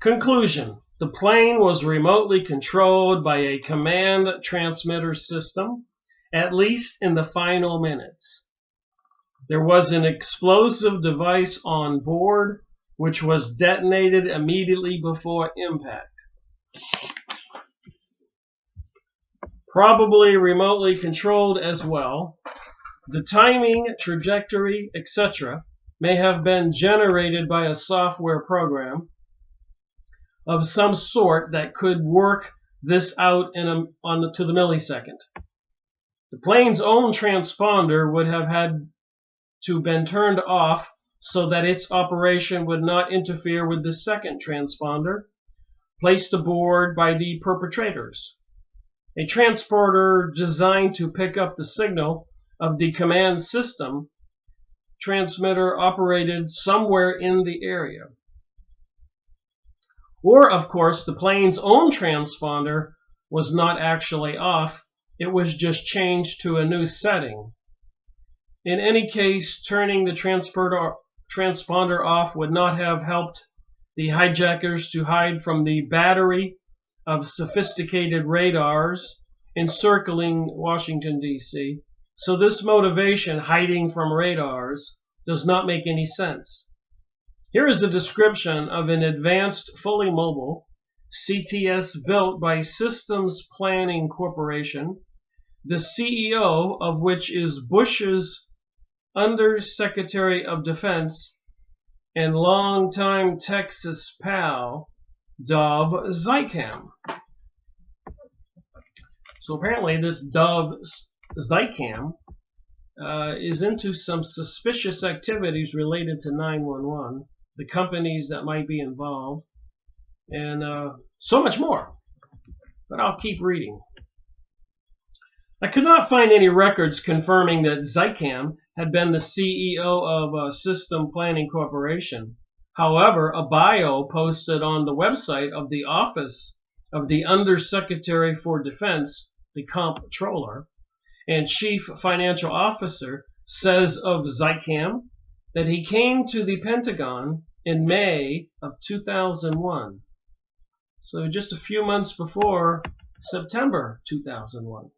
conclusion: the plane was remotely controlled by a command transmitter system, at least in the final minutes. There was an explosive device on board which was detonated immediately before impact. Probably remotely controlled as well. The timing, trajectory, etc. may have been generated by a software program of some sort that could work this out to the millisecond. The plane's own transponder would have had to been turned off so that its operation would not interfere with the second transponder placed aboard by the perpetrators. A transporter designed to pick up the signal of the command system transmitter operated somewhere in the area. Or, of course, the plane's own transponder was not actually off. It was just changed to a new setting. In any case, turning the transponder off would not have helped the hijackers to hide from the battery of sophisticated radars encircling Washington, D.C. So this motivation, hiding from radars, does not make any sense. Here is a description of an advanced, fully mobile CTS built by Systems Planning Corporation, the CEO of which is Bush's Undersecretary of Defense and longtime Texas pal, Dov Zycam. So apparently this Dov Zycam is into some suspicious activities related to 911, the companies that might be involved, and so much more. But I'll keep reading. I could not find any records confirming that Zycam had been the CEO of System Planning Corporation. However, a bio posted on the website of the Office of the Undersecretary for Defense, the Comptroller, and Chief Financial Officer says of Zycam that he came to the Pentagon in May of 2001. So just a few months before September 2001.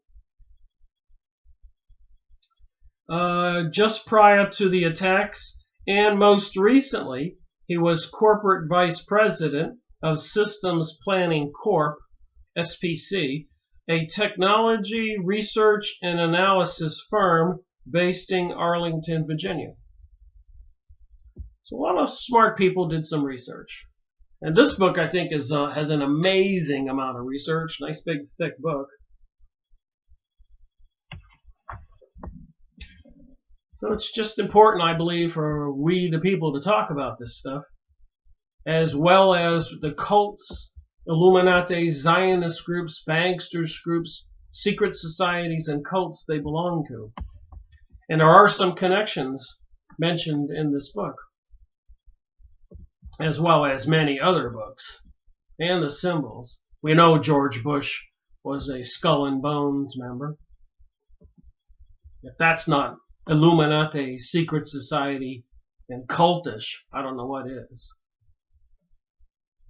Just prior to the attacks, and most recently, he was corporate vice president of Systems Planning Corp, SPC, a technology research and analysis firm based in Arlington, Virginia. So a lot of smart people did some research. And this book, I think, has an amazing amount of research. Nice big thick book. So it's just important, I believe, for we the people to talk about this stuff, as well as the cults, Illuminati, Zionist groups, banksters groups, secret societies, and cults they belong to. And there are some connections mentioned in this book, as well as many other books, and the symbols. We know George Bush was a Skull and Bones member. If that's not Illuminati, secret society, and cultish, I don't know what is.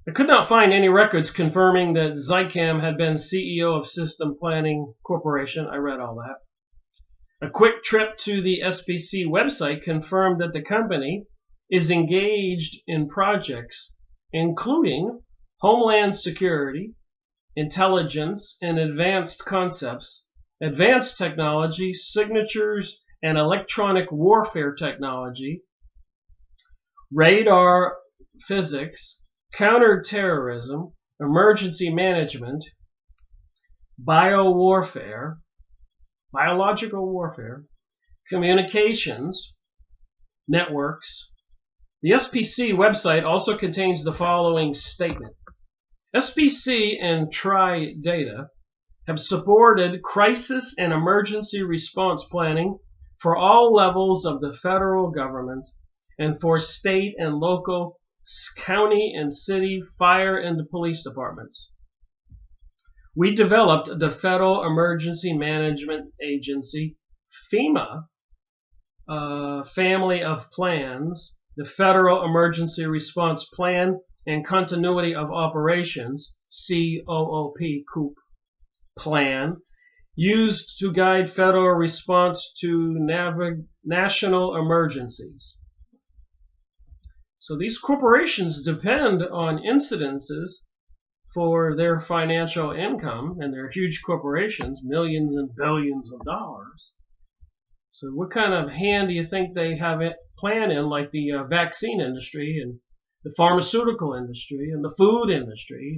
I could not find any records confirming that Zycam had been CEO of System Planning Corporation. I read all that. A quick trip to the SPC website confirmed that the company is engaged in projects including homeland security, intelligence, and advanced concepts, advanced technology, signatures, and electronic warfare technology, radar physics, counterterrorism, emergency management, biowarfare, biological warfare, communications, networks. The SPC website also contains the following statement. SPC and Tri-Data have supported crisis and emergency response planning for all levels of the federal government and for state and local, county and city fire and police departments. We developed the Federal Emergency Management Agency, FEMA, family of plans, the Federal Emergency Response Plan and Continuity of Operations, COOP, plan, used to guide federal response to national emergencies. So these corporations depend on incidences for their financial income, and they're huge corporations, millions and billions of dollars. So what kind of hand do you think they have it plan in, like the vaccine industry and the pharmaceutical industry and the food industry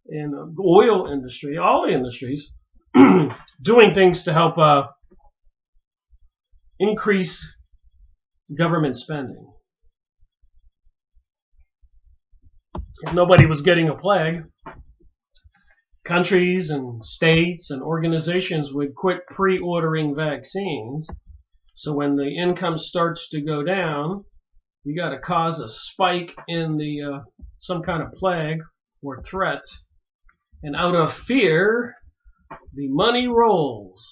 and the oil industry, all the industries, doing things to help increase government spending. If nobody was getting a plague, countries and states and organizations would quit pre-ordering vaccines. So when the income starts to go down, you got to cause a spike in the some kind of plague or threat, and out of fear, the money rolls.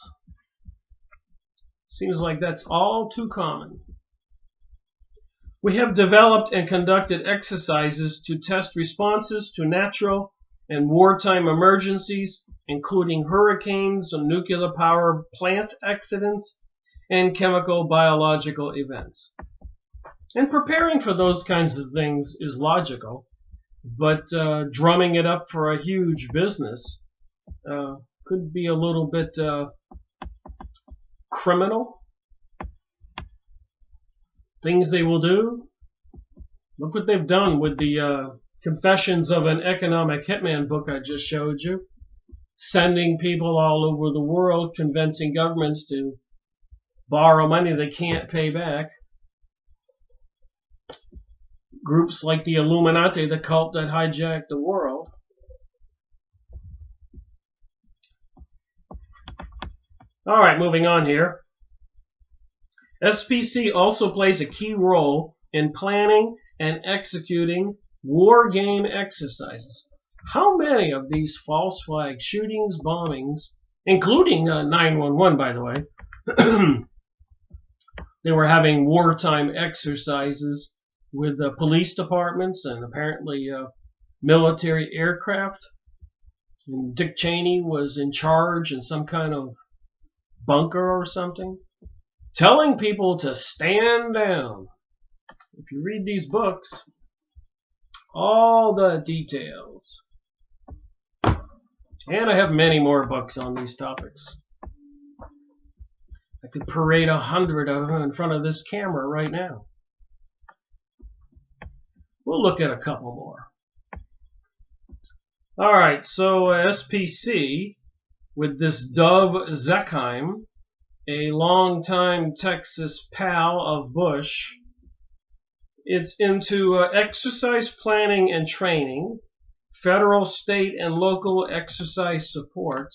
Seems like that's all too common. We have developed and conducted exercises to test responses to natural and wartime emergencies, including hurricanes, nuclear power plant accidents, and chemical biological events. And preparing for those kinds of things is logical, but drumming it up for a huge business could be a little bit criminal. Things they will do. Look what they've done with the Confessions of an Economic Hitman book I just showed you. Sending people all over the world, convincing governments to borrow money they can't pay back. Groups like the Illuminati, the cult that hijacked the world. All right, moving on here. SPC also plays a key role in planning and executing war game exercises. How many of these false flag shootings, bombings, including 911, by the way, they were having wartime exercises with police departments and apparently military aircraft. And Dick Cheney was in charge in some kind of bunker or something, telling people to stand down. If you read these books, all the details. And I have many more books on these topics. I could parade 100 of them in front of this camera right now. We'll look at a couple more. All right, so SPC with this Dov Zekheim, a longtime Texas pal of Bush. It's into exercise planning and training, federal, state, and local exercise support,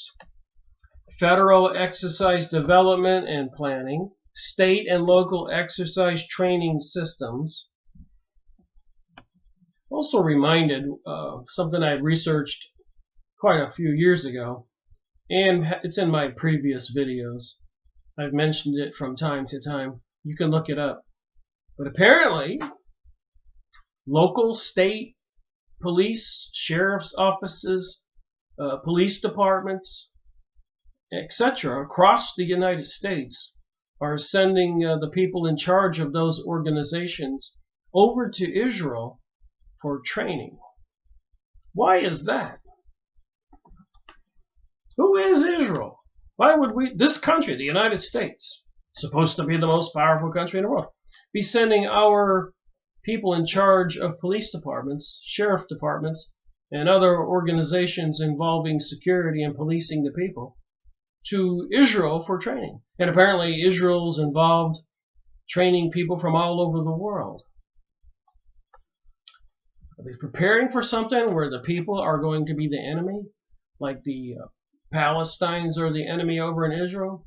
federal exercise development and planning, state and local exercise training systems. Also reminded of something I researched quite a few years ago, and it's in my previous videos. I've mentioned it from time to time. You can look it up. But apparently, local, state, police, sheriff's offices, police departments, etc., across the United States are sending the people in charge of those organizations over to Israel for training. Why is that? Who is Israel? Why would this country, the United States, supposed to be the most powerful country in the world, be sending our people in charge of police departments, sheriff departments, and other organizations involving security and policing the people to Israel for training? And apparently Israel's involved training people from all over the world. Are they preparing for something where the people are going to be the enemy, like the Palestinians are the enemy over in Israel?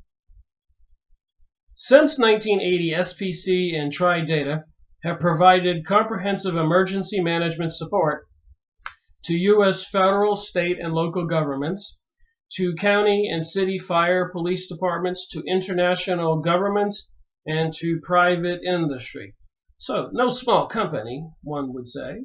Since 1980, SPC and Tri-Data have provided comprehensive emergency management support to U.S. federal, state, and local governments, to county and city fire police departments, to international governments, and to private industry. So, no small company, one would say.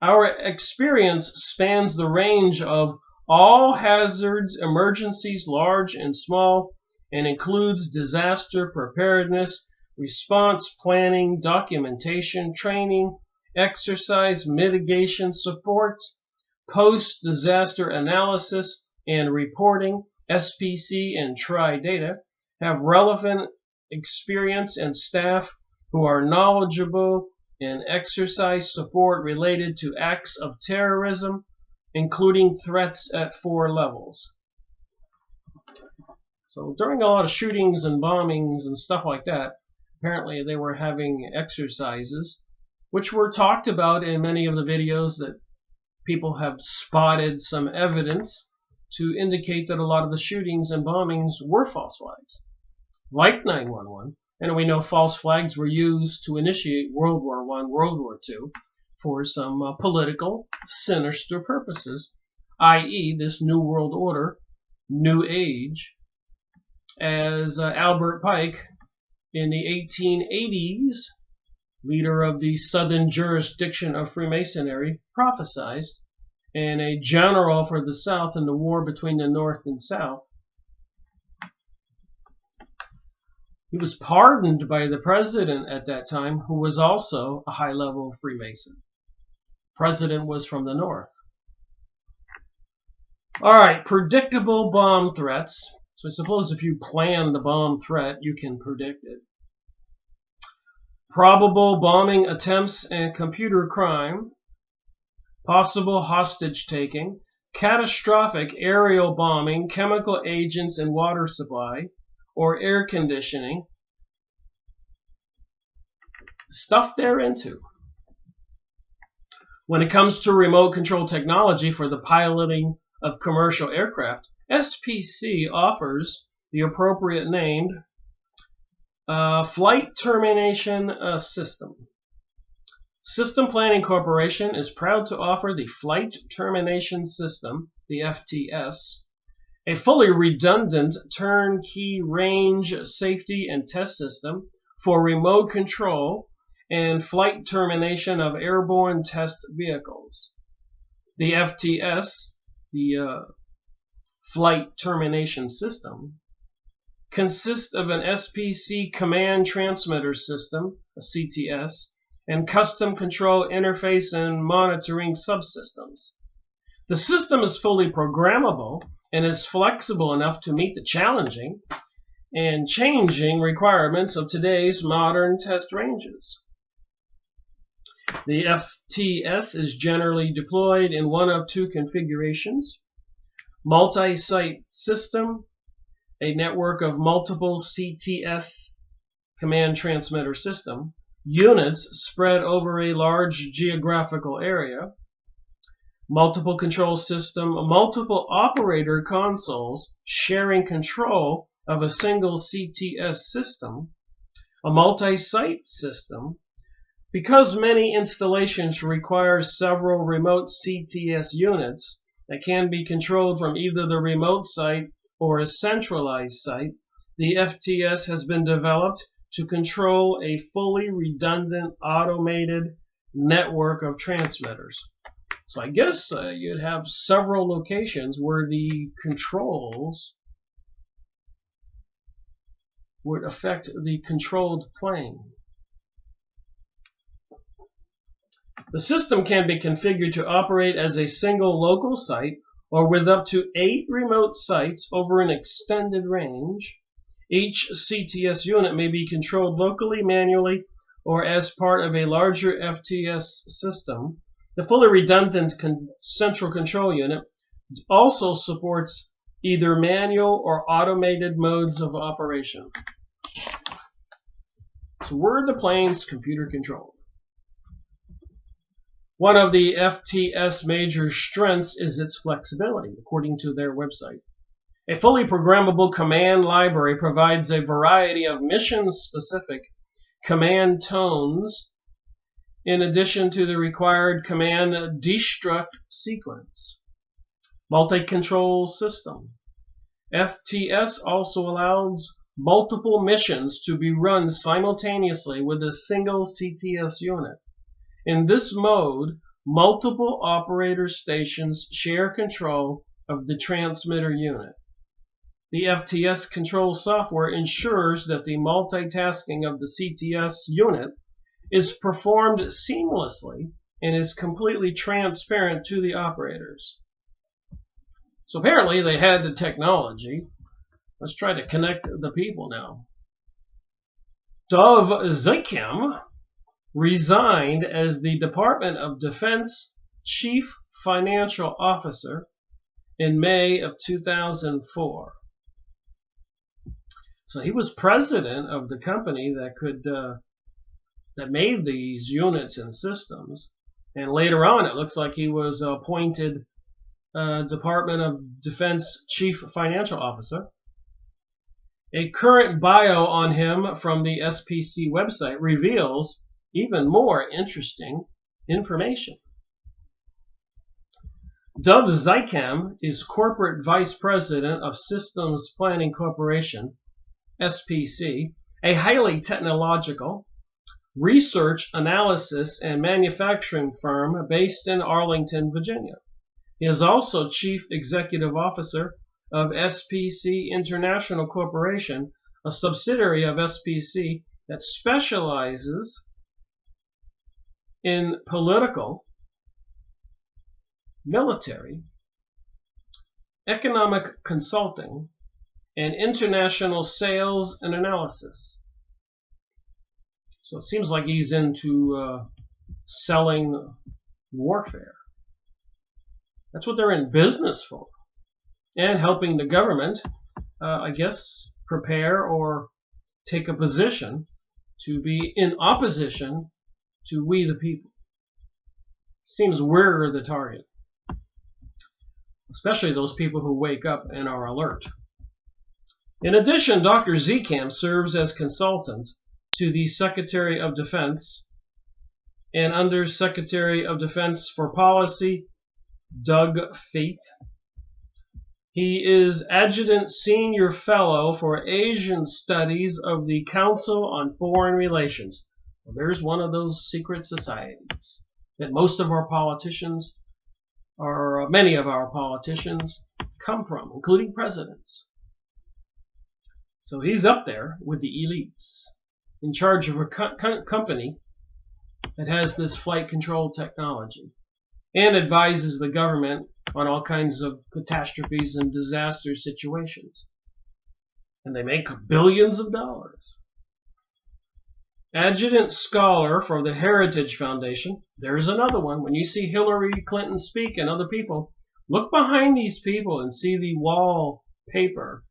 Our experience spans the range of all hazards, emergencies, large and small, and includes disaster preparedness, response planning, documentation, training, exercise, mitigation support, post-disaster analysis and reporting. SPC and Tri-Data have relevant experience and staff who are knowledgeable in exercise support related to acts of terrorism, including threats at 4 levels. So during a lot of shootings and bombings and stuff like that, apparently they were having exercises, which were talked about in many of the videos that people have spotted some evidence to indicate that a lot of the shootings and bombings were false flags, like 911. And we know false flags were used to initiate World War I, World War II, for some political, sinister purposes, i.e. this New World Order, New Age, as Albert Pike in the 1880s, leader of the southern jurisdiction of Freemasonry, prophesied, and a general for the South in the war between the North and South. He was pardoned by the president at that time, who was also a high-level Freemason. President was from the North. All right, predictable bomb threats. So I suppose if you plan the bomb threat, you can predict it. Probable bombing attempts and computer crime. Possible hostage taking. Catastrophic aerial bombing, chemical agents and water supply, or air conditioning. Stuff they're into. When it comes to remote control technology for the piloting of commercial aircraft, SPC offers the appropriate named Flight Termination System. System Planning Corporation is proud to offer the Flight Termination System, the FTS, a fully redundant turnkey range safety and test system for remote control and flight termination of airborne test vehicles. The FTS, the Flight Termination System, consists of an SPC command transmitter system, a CTS, and custom control interface and monitoring subsystems. The system is fully programmable and is flexible enough to meet the challenging and changing requirements of today's modern test ranges. The FTS is generally deployed in one of two configurations: multi-site system, a network of multiple CTS command transmitter system units spread over a large geographical area; multiple control system, multiple operator consoles sharing control of a single CTS system; a multi-site system, because many installations require several remote CTS units that can be controlled from either the remote site or a centralized site. The FTS has been developed to control a fully redundant automated network of transmitters. So I guess you'd have several locations where the controls would affect the controlled plane. The system can be configured to operate as a single local site or with up to 8 remote sites over an extended range. Each CTS unit may be controlled locally, manually, or as part of a larger FTS system. The fully redundant central control unit also supports either manual or automated modes of operation. So were the planes computer controlled? One of the FTS major strengths is its flexibility, according to their website. A fully programmable command library provides a variety of mission-specific command tones in addition to the required command destruct sequence. Multi-control system. FTS also allows multiple missions to be run simultaneously with a single CTS unit. In this mode, multiple operator stations share control of the transmitter unit. The FTS control software ensures that the multitasking of the CTS unit is performed seamlessly and is completely transparent to the operators. So apparently they had the technology. Let's try to connect the people now. Dov Zykem resigned as the Department of Defense Chief Financial Officer in May of 2004. So he was president of the company that made these units and systems, and later on it looks like he was appointed Department of Defense Chief Financial Officer. A current bio on him from the SPC website reveals even more interesting information. Dov Zykem is Corporate Vice President of Systems Planning Corporation, SPC, a highly technological research, analysis, and manufacturing firm based in Arlington, Virginia. He is also Chief Executive Officer of SPC International Corporation, a subsidiary of SPC that specializes in political, military, economic consulting, and international sales and analysis. So it seems like he's into selling warfare. That's what they're in business for. And helping the government, I guess, prepare or take a position to be in opposition to we the people. Seems we're the target. Especially those people who wake up and are alert. In addition, Dr. Zcam serves as consultant to the Secretary of Defense and Under Secretary of Defense for Policy, Doug Fate. He is Adjutant Senior Fellow for Asian Studies of the Council on Foreign Relations. Well, there's one of those secret societies that most of our politicians, or many of our politicians, come from, including presidents. So he's up there with the elites, in charge of a company that has this flight control technology and advises the government on all kinds of catastrophes and disaster situations. And they make billions of dollars. Adjutant Scholar for the Heritage Foundation. There's another one. When you see Hillary Clinton speak and other people, look behind these people and see the wallpaper.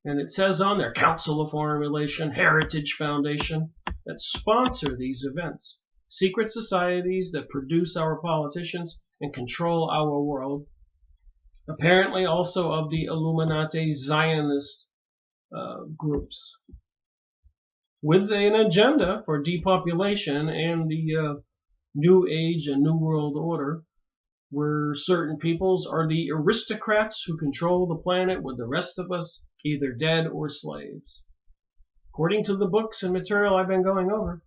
And it says on there, Council of Foreign Relations, Heritage Foundation, that sponsor these events. Secret societies that produce our politicians and control our world. Apparently also of the Illuminati Zionist groups, with an agenda for depopulation and the New Age and New World Order, where certain peoples are the aristocrats who control the planet, with the rest of us either dead or slaves, according to the books and material I've been going over.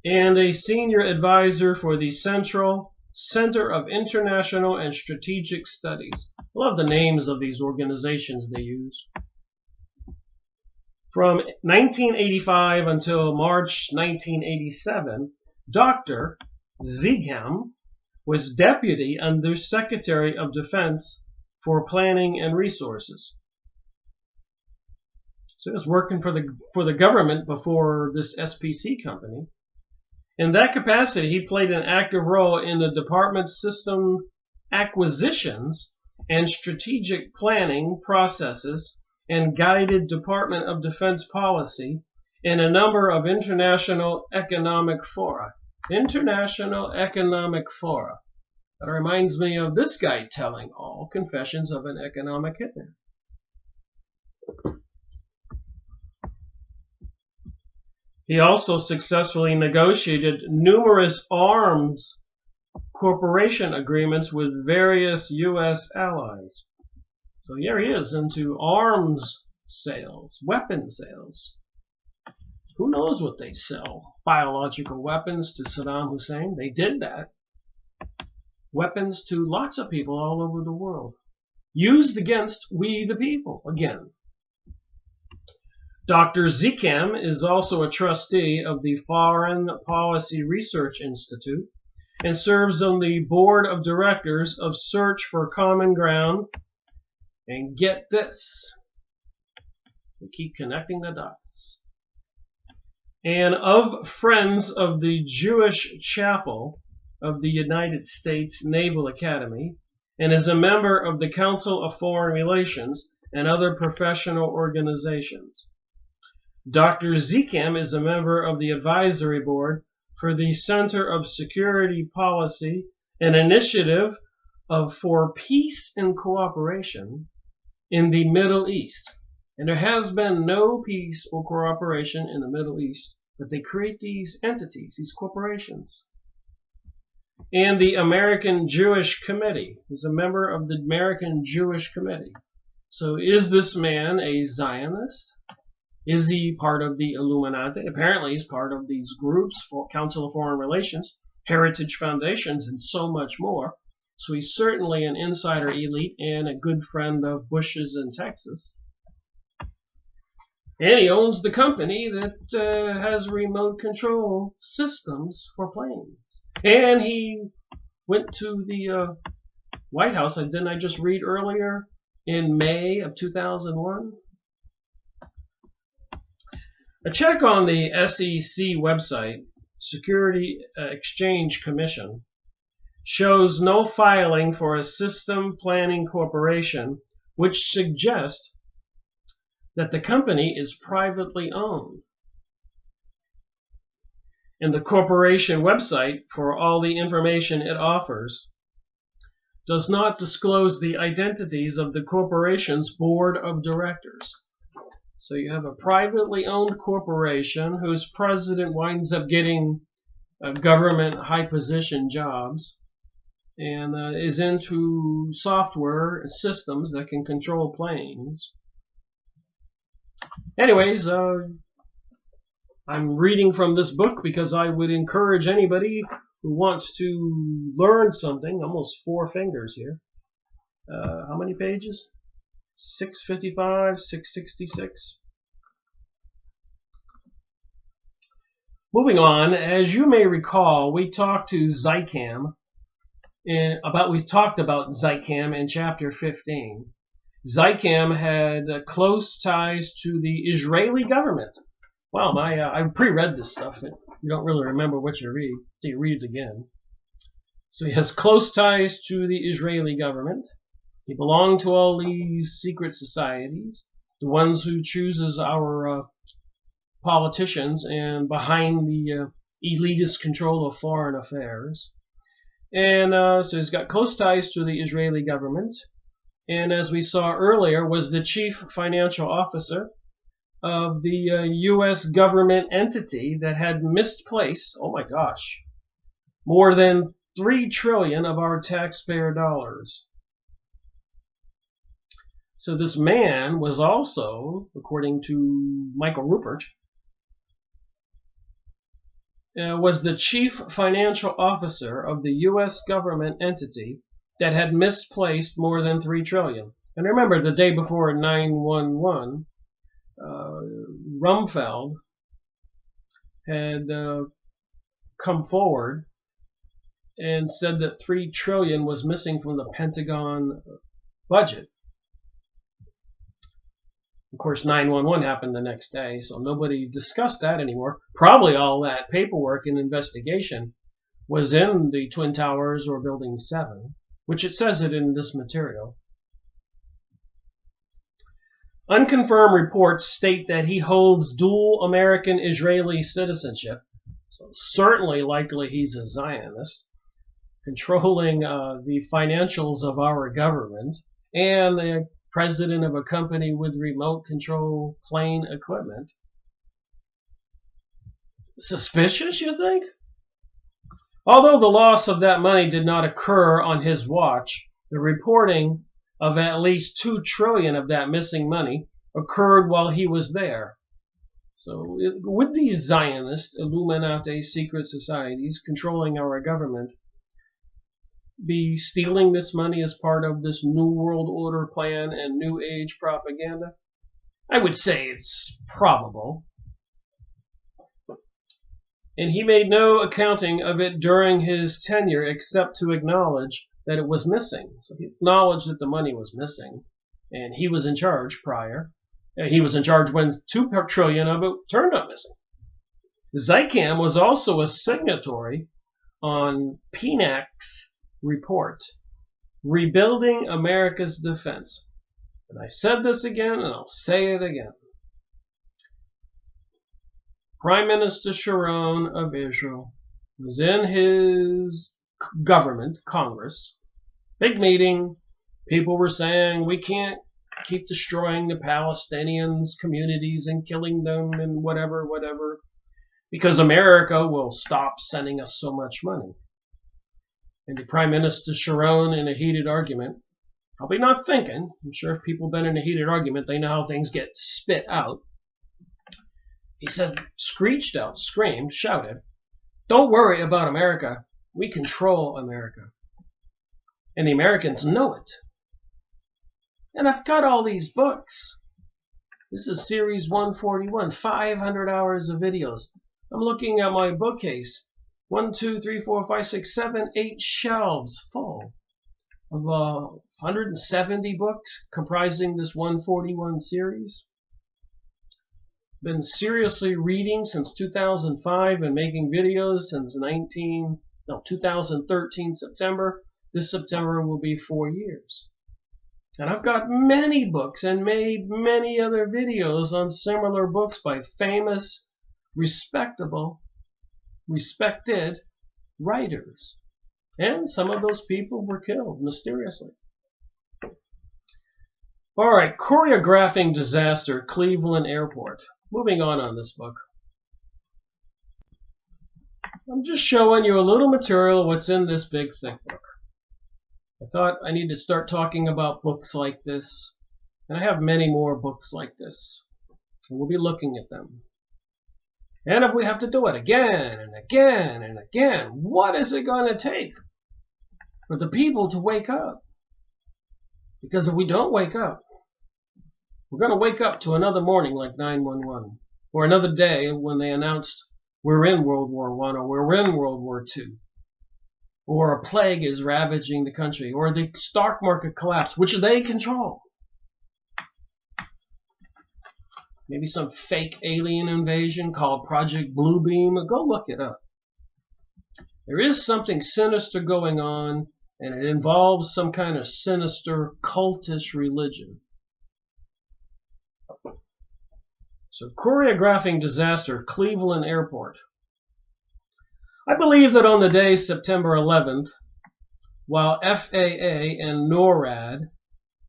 And a senior advisor for the Center of International and Strategic Studies. I love the names of these organizations they use. From 1985 until March 1987, Dr. Zcam was Deputy Under Secretary of Defense for Planning and Resources. So he was working for the government before this SPC company. In that capacity, he played an active role in the department's system acquisitions and strategic planning processes, and guided Department of Defense policy in a number of international economic fora. International economic fora. That reminds me of this guy telling all confessions of an economic hitman. He also successfully negotiated numerous arms corporation agreements with various U.S. allies. So here he is into arms sales, weapon sales. Who knows what they sell? Biological weapons to Saddam Hussein. They did that. Weapons to lots of people all over the world. Used against we the people, again. Dr. Zcam is also a trustee of the Foreign Policy Research Institute and serves on the board of directors of Search for Common Ground. And get this, we keep connecting the dots. And of Friends of the Jewish Chapel of the United States Naval Academy, and is a member of the Council of Foreign Relations and other professional organizations. Dr. Zcam is a member of the advisory board for the Center of Security Policy, an initiative for peace and cooperation in the Middle East. And there has been no peace or cooperation in the Middle East, but they create these entities, these corporations. And the American Jewish Committee. He's a member of the American Jewish Committee. So is this man a Zionist? Is he part of the Illuminati? Apparently he's part of these groups, for Council of Foreign Relations, Heritage Foundations, and so much more. So he's certainly an insider elite and a good friend of Bush's in Texas. And he owns the company that has remote control systems for planes. And he went to the White House, didn't I just read earlier, in May of 2001? A check on the SEC website, Security Exchange Commission, shows no filing for a system planning corporation, which suggests that the company is privately owned. And the corporation website, for all the information it offers, does not disclose the identities of the corporation's board of directors. So you have a privately owned corporation whose president winds up getting government high position jobs and is into software systems that can control planes. Anyways, I'm reading from this book because I would encourage anybody who wants to learn something. Almost 4 fingers here. How many pages? 655, 666. Moving on, as you may recall, we talked about Zycam in chapter 15. Zycam had close ties to the Israeli government. Wow, I pre-read this stuff. You don't really remember what you read until you read it again. So he has close ties to the Israeli government. He belonged to all these secret societies, the ones who chooses our politicians and behind the elitist control of foreign affairs. And so he's got close ties to the Israeli government. And as we saw earlier, was the chief financial officer of the U.S. government entity that had misplaced, oh my gosh, more than $3 trillion of our taxpayer dollars. So this man was also, according to Michael Ruppert, was the chief financial officer of the U.S. government entity that had misplaced more than $3 trillion. And remember, the day before 9/11, Rumsfeld had come forward and said that $3 trillion was missing from the Pentagon budget. Of course, 9/11 happened the next day, so nobody discussed that anymore. Probably all that paperwork and investigation was in the Twin Towers or Building 7, which it says it in this material. Unconfirmed reports state that he holds dual American-Israeli citizenship, so certainly likely he's a Zionist, controlling the financials of our government, and the president of a company with remote control plane equipment. Suspicious, you think? Although the loss of that money did not occur on his watch, the reporting of at least $2 trillion of that missing money occurred while he was there. So would these Zionist Illuminati secret societies controlling our government be stealing this money as part of this New World Order plan and New Age propaganda? I would say it's probable. And he made no accounting of it during his tenure except to acknowledge that it was missing. So he acknowledged that the money was missing, and he was in charge prior. He was in charge when $2 trillion of it turned up missing. Zycam was also a signatory on PNAC's report, Rebuilding America's Defense. And I said this again, and I'll say it again. Prime Minister Sharon of Israel was in his government, Congress, big meeting. People were saying, we can't keep destroying the Palestinians' communities and killing them and whatever, because America will stop sending us so much money. And the Prime Minister Sharon, in a heated argument, probably not thinking, I'm sure if people have been in a heated argument, they know how things get spit out. He said, screeched out, screamed, shouted, don't worry about America. We control America. And the Americans know it. And I've got all these books. This is series 141, 500 hours of videos. I'm looking at my bookcase. 1, 2, 3, 4, 5, 6, 7, 8 shelves full of 170 books comprising this 141 series. Been seriously reading since 2005 and making videos since 2013 September. This September will be 4 years. And I've got many books and made many other videos on similar books by famous, respected writers. And some of those people were killed mysteriously. All right, choreographing disaster, Cleveland Airport. Moving on this book. I'm just showing you a little material what's in this big thick book. I thought I need to start talking about books like this, and I have many more books like this, and we'll be looking at them. And if we have to do it again and again and again, what is it going to take for the people to wake up? Because if we don't wake up, we're going to wake up to another morning like 9/11, or another day when they announced we're in World War I, or we're in World War II, or a plague is ravaging the country, or the stock market collapse, which they control. Maybe some fake alien invasion called Project Bluebeam. Go look it up. There is something sinister going on, and it involves some kind of sinister cultish religion. So, choreographing disaster, Cleveland Airport. I believe that on the day September 11th, while FAA and NORAD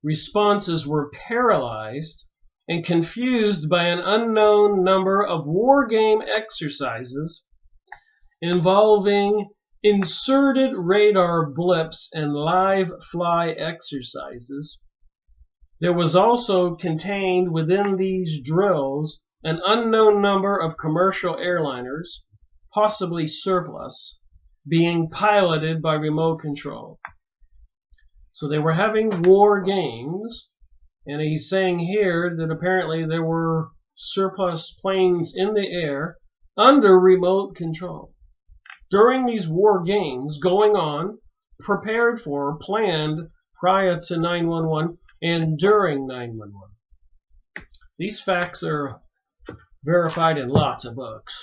responses were paralyzed and confused by an unknown number of war game exercises involving inserted radar blips and live fly exercises, there was also contained within these drills an unknown number of commercial airliners, possibly surplus, being piloted by remote control. So they were having war games, and he's saying here that apparently there were surplus planes in the air under remote control during these war games going on, prepared for, planned prior to 9/11 and during 9/11. These facts are verified in lots of books.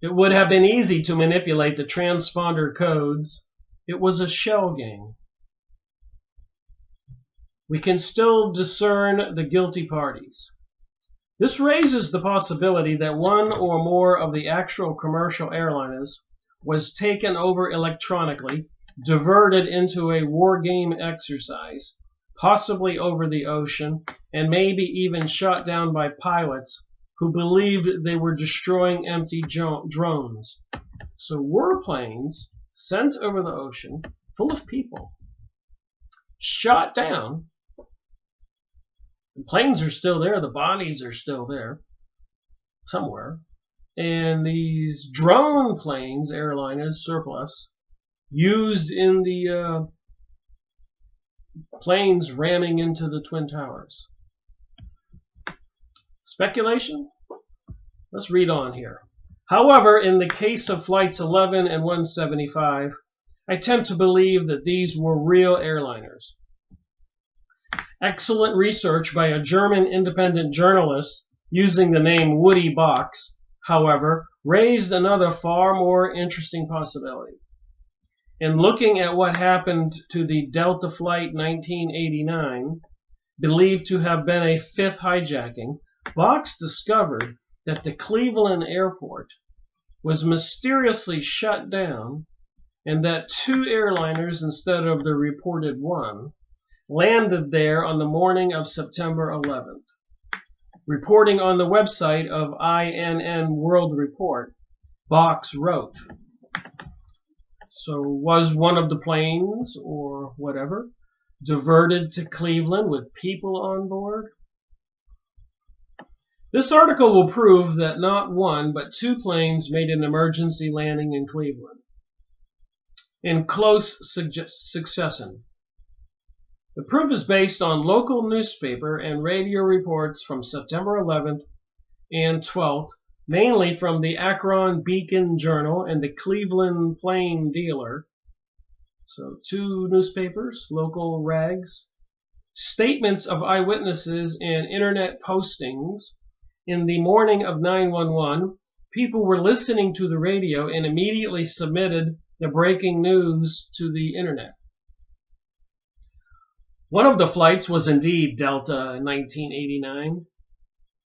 It would have been easy to manipulate the transponder codes. It was a shell game. We can still discern the guilty parties. This raises the possibility that one or more of the actual commercial airliners was taken over electronically, diverted into a war game exercise, possibly over the ocean, and maybe even shot down by pilots who believed they were destroying empty drones. So warplanes sent over the ocean, full of people, shot down. The planes are still there, the bodies are still there, somewhere. And these drone planes, airliners, surplus, used in the planes ramming into the Twin Towers. Speculation? Let's read on here. However, in the case of flights 11 and 175, I tend to believe that these were real airliners. Excellent research by a German independent journalist using the name Woody Box, however, raised another far more interesting possibility. In looking at what happened to the Delta Flight 1989, believed to have been a fifth hijacking, Box discovered that the Cleveland airport was mysteriously shut down and that two airliners instead of the reported one landed there on the morning of September 11th. Reporting on the website of INN World Report, Box wrote, so was one of the planes, or whatever, diverted to Cleveland with people on board? This article will prove that not one, but two planes made an emergency landing in Cleveland in close succession. The proof is based on local newspaper and radio reports from September 11th and 12th, mainly from the Akron Beacon Journal and the Cleveland Plain Dealer. So two newspapers, local rags. Statements of eyewitnesses and internet postings. In the morning of 9/11, people were listening to the radio and immediately submitted the breaking news to the internet. One of the flights was indeed Delta 1989.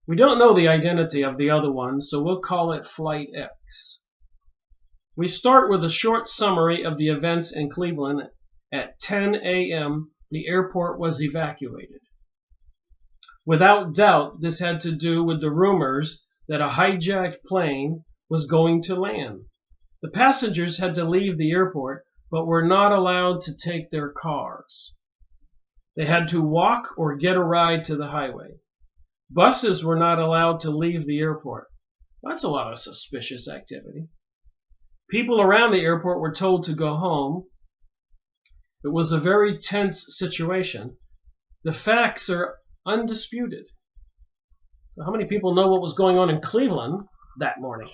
We don't know the identity of the other one, so we'll call it Flight X. We start with a short summary of the events in Cleveland. At 10 a.m., the airport was evacuated. Without doubt, this had to do with the rumors that a hijacked plane was going to land. The passengers had to leave the airport, but were not allowed to take their cars. They had to walk or get a ride to the highway. Buses were not allowed to leave the airport. That's a lot of suspicious activity. People around the airport were told to go home. It was a very tense situation. The facts are undisputed. So how many people know what was going on in Cleveland that morning?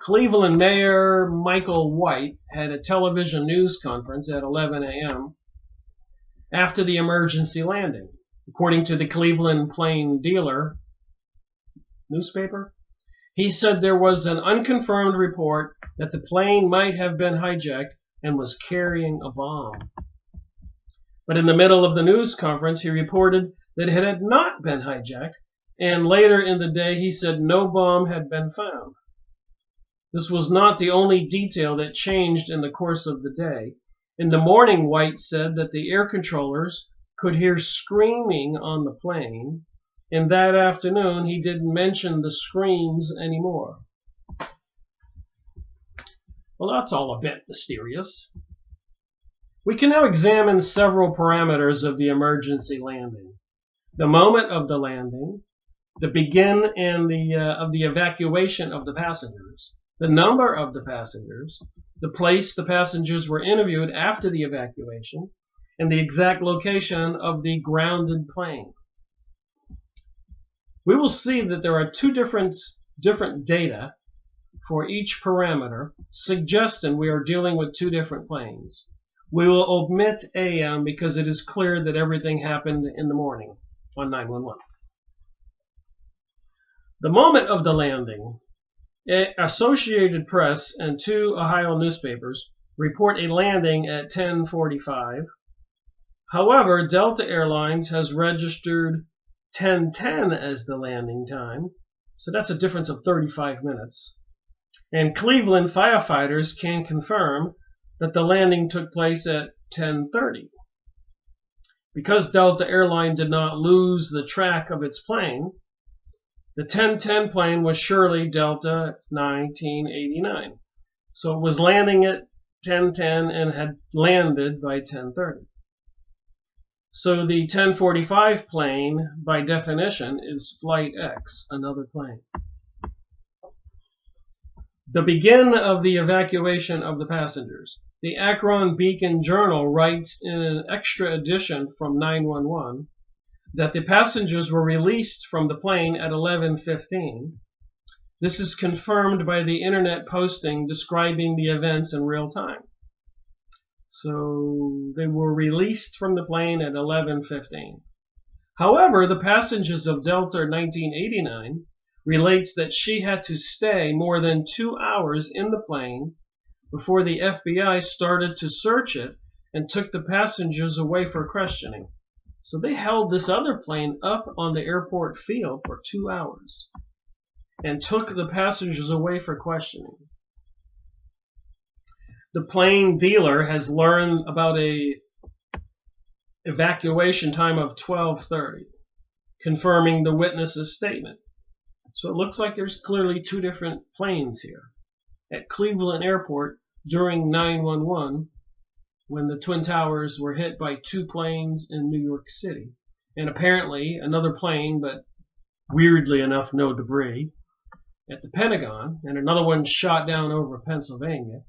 Cleveland Mayor Michael White had a television news conference at 11 a.m. after the emergency landing. According to the Cleveland Plain Dealer newspaper, he said there was an unconfirmed report that the plane might have been hijacked and was carrying a bomb. But in the middle of the news conference, he reported that it had not been hijacked, and later in the day he said no bomb had been found. This was not the only detail that changed in the course of the day. In the morning, White said that the air controllers could hear screaming on the plane, and that afternoon he didn't mention the screams anymore. Well, that's all a bit mysterious. We can now examine several parameters of the emergency landing. The moment of the landing, the begin and of the evacuation of the passengers, the number of the passengers, the place the passengers were interviewed after the evacuation, and the exact location of the grounded plane. We will see that there are two different data for each parameter, suggesting we are dealing with two different planes. We will omit AM because it is clear that everything happened in the morning on 911. The moment of the landing, Associated Press and two Ohio newspapers report a landing at 10:45. However, Delta Airlines has registered 10:10 as the landing time, so that's a difference of 35 minutes. And Cleveland firefighters can confirm that the landing took place at 10:30. Because Delta Airlines did not lose the track of its plane, the 10:10 plane was surely Delta 1989. So it was landing at 10:10 and had landed by 10:30. So the 10:45 plane, by definition, is Flight X, another plane. The begin of the evacuation of the passengers. The Akron Beacon Journal writes in an extra edition from 911 that the passengers were released from the plane at 11:15. This is confirmed by the internet posting describing the events in real time. So they were released from the plane at 11:15. However, the passengers of Delta 1989 relates that she had to stay more than 2 hours in the plane before the FBI started to search it and took the passengers away for questioning. So they held this other plane up on the airport field for 2 hours and took the passengers away for questioning. The plane dealer has learned about a evacuation time of 12:30, confirming the witness's statement. So it looks like there's clearly two different planes here. At Cleveland Airport during 911, when the Twin Towers were hit by two planes in New York City, and apparently another plane, but weirdly enough no debris, at the Pentagon, and another one shot down over Pennsylvania.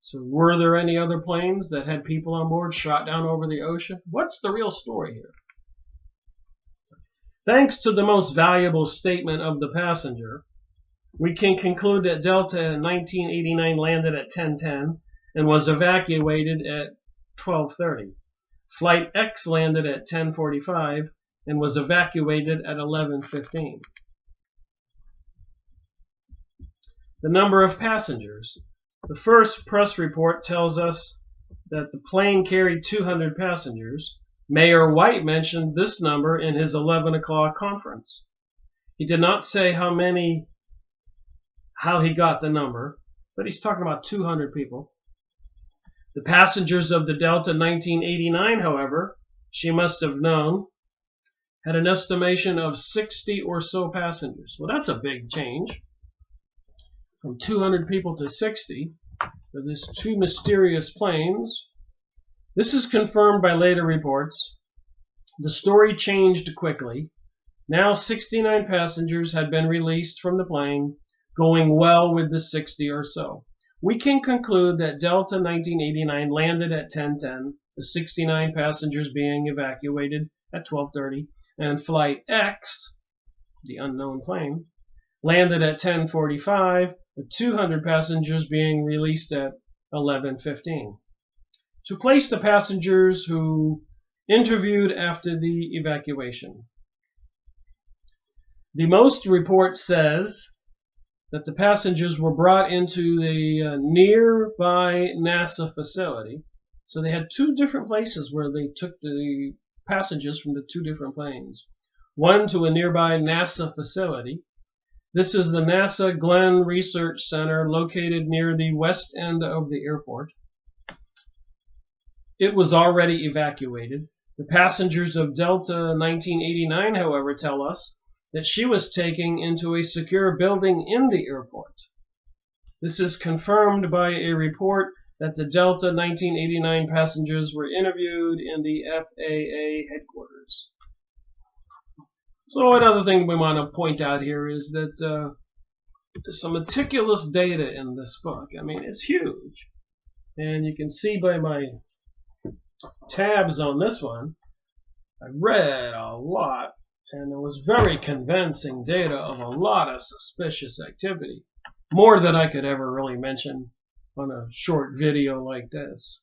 So were there any other planes that had people on board shot down over the ocean? What's the real story here? Thanks to the most valuable statement of the passenger, we can conclude that Delta 1989 landed at 10:10 and was evacuated at 12:30. Flight X landed at 10:45 and was evacuated at 11:15. The number of passengers. The first press report tells us that the plane carried 200 passengers. Mayor White mentioned this number in his 11 o'clock conference. He did not say how he got the number, but he's talking about 200 people. The passengers of the Delta 1989, however, she must have known, had an estimation of 60 or so passengers. Well, that's a big change. From 200 people to 60 for these two mysterious planes. This is confirmed by later reports. The story changed quickly. Now 69 passengers had been released from the plane, going well with the 60 or so. We can conclude that Delta 1989 landed at 10:10, the 69 passengers being evacuated at 12:30, and Flight X, the unknown plane, landed at 10:45, the 200 passengers being released at 11:15. To place the passengers who interviewed after the evacuation. The Most report says that the passengers were brought into the nearby NASA facility. So they had two different places where they took the passengers from the two different planes. One to a nearby NASA facility. This is the NASA Glenn Research Center located near the west end of the airport. It was already evacuated. The passengers of Delta 1989, however, tell us that she was taken into a secure building in the airport. This is confirmed by a report that the Delta 1989 passengers were interviewed in the FAA headquarters. So another thing we want to point out here is that there's some meticulous data in this book. I mean, it's huge. And you can see by my tabs on this one, I read a lot. And it was very convincing data of a lot of suspicious activity. More than I could ever really mention on a short video like this.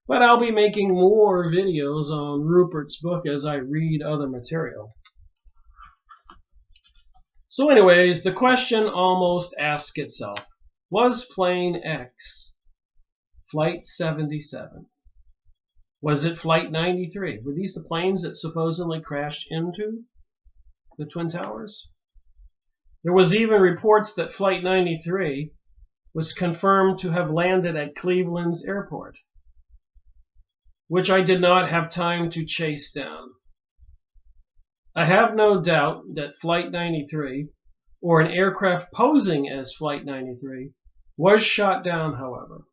But I'll be making more videos on Ruppert's book as I read other material. So anyways, the question almost asks itself. Was Plane X Flight 77? Was it Flight 93? Were these the planes that supposedly crashed into the Twin Towers? There was even reports that Flight 93 was confirmed to have landed at Cleveland's airport, which I did not have time to chase down. I have no doubt that Flight 93, or an aircraft posing as Flight 93, was shot down, however.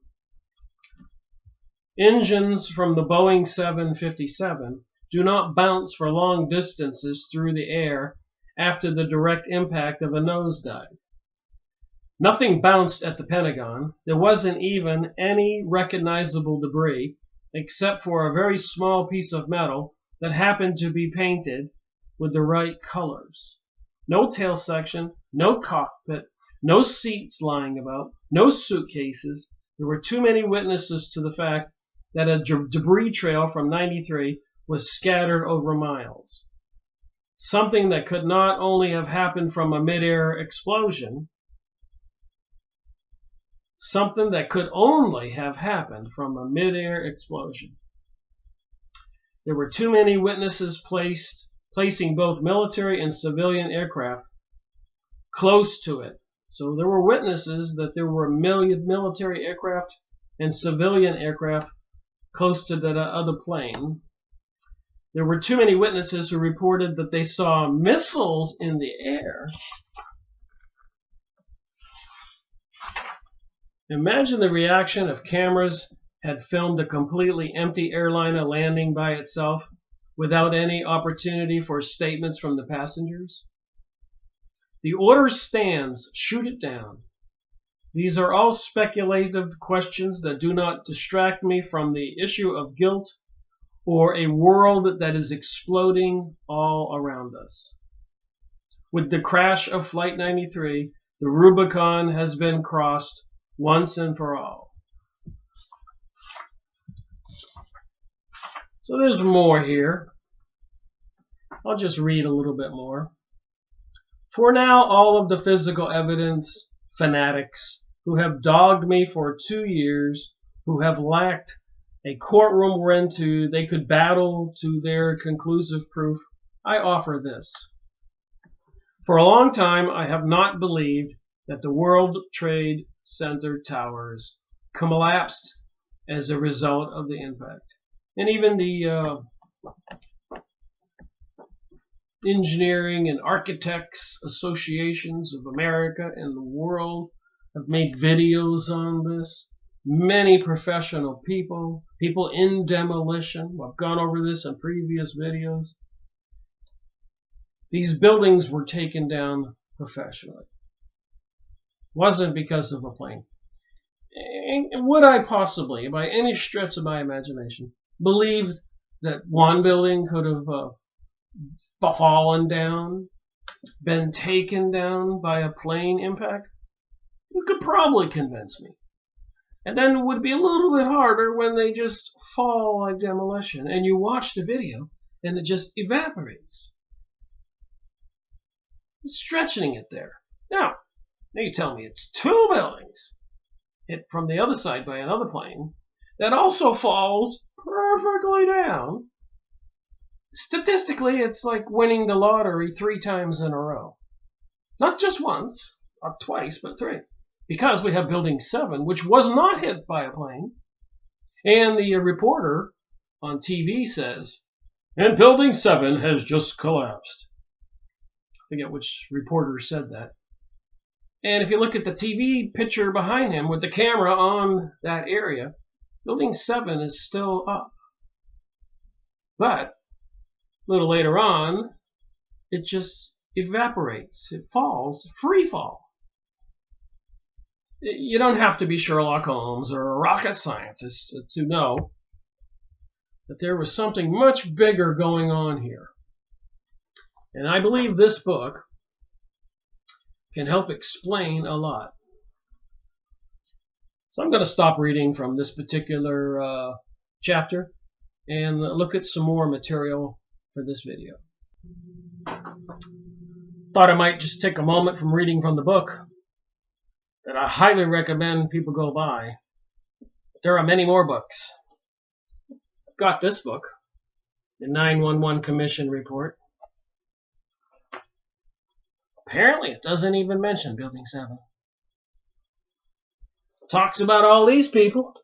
Engines from the Boeing 757 do not bounce for long distances through the air after the direct impact of a nosedive. Nothing bounced at the Pentagon. There wasn't even any recognizable debris except for a very small piece of metal that happened to be painted with the right colors. No tail section, no cockpit, no seats lying about, no suitcases. There were too many witnesses to the fact that a debris trail from 93 was scattered over miles. Something that could not only have happened from a mid-air explosion, something that could only have happened from a mid-air explosion. There were too many witnesses placing both military and civilian aircraft close to it. So there were witnesses that there were military aircraft and civilian aircraft close to the other plane. There were too many witnesses who reported that they saw missiles in the air. Imagine the reaction if cameras had filmed a completely empty airliner landing by itself without any opportunity for statements from the passengers. The order stands, shoot it down. These are all speculative questions that do not distract me from the issue of guilt or a world that is exploding all around us. With the crash of Flight 93, the Rubicon has been crossed once and for all. So there's more here. I'll just read a little bit more. For now, all of the physical evidence fanatics who have dogged me for 2 years, who have lacked a courtroom wherein they could battle to their conclusive proof, I offer this. For a long time, I have not believed that the World Trade Center towers collapsed as a result of the impact. And even the engineering and architects associations of America and the world have made videos on this. Many professional people in demolition, I've gone over this in previous videos. These buildings were taken down professionally. It wasn't because of a plane. And would I possibly, by any stretch of my imagination, believe that one building could have fallen down, been taken down by a plane impact? You could probably convince me. And then it would be a little bit harder when they just fall like demolition and you watch the video and it just evaporates. It's stretching it there. Now you tell me it's two buildings hit from the other side by another plane that also falls perfectly down. Statistically, it's like winning the lottery 3 times in a row. Not just once, not twice, but 3. Because we have Building 7, which was not hit by a plane. And the reporter on TV says, and Building 7 has just collapsed. I forget which reporter said that. And if you look at the TV picture behind him with the camera on that area, Building 7 is still up. But a little later on, it just evaporates. It falls, free fall. You don't have to be Sherlock Holmes or a rocket scientist to know that there was something much bigger going on here. And I believe this book can help explain a lot. So I'm going to stop reading from this particular chapter and look at some more material for this video. Thought I might just take a moment from reading from the book that I highly recommend people go buy. There are many more books. I've got this book, the 911 Commission Report. Apparently it doesn't even mention Building 7. It talks about all these people.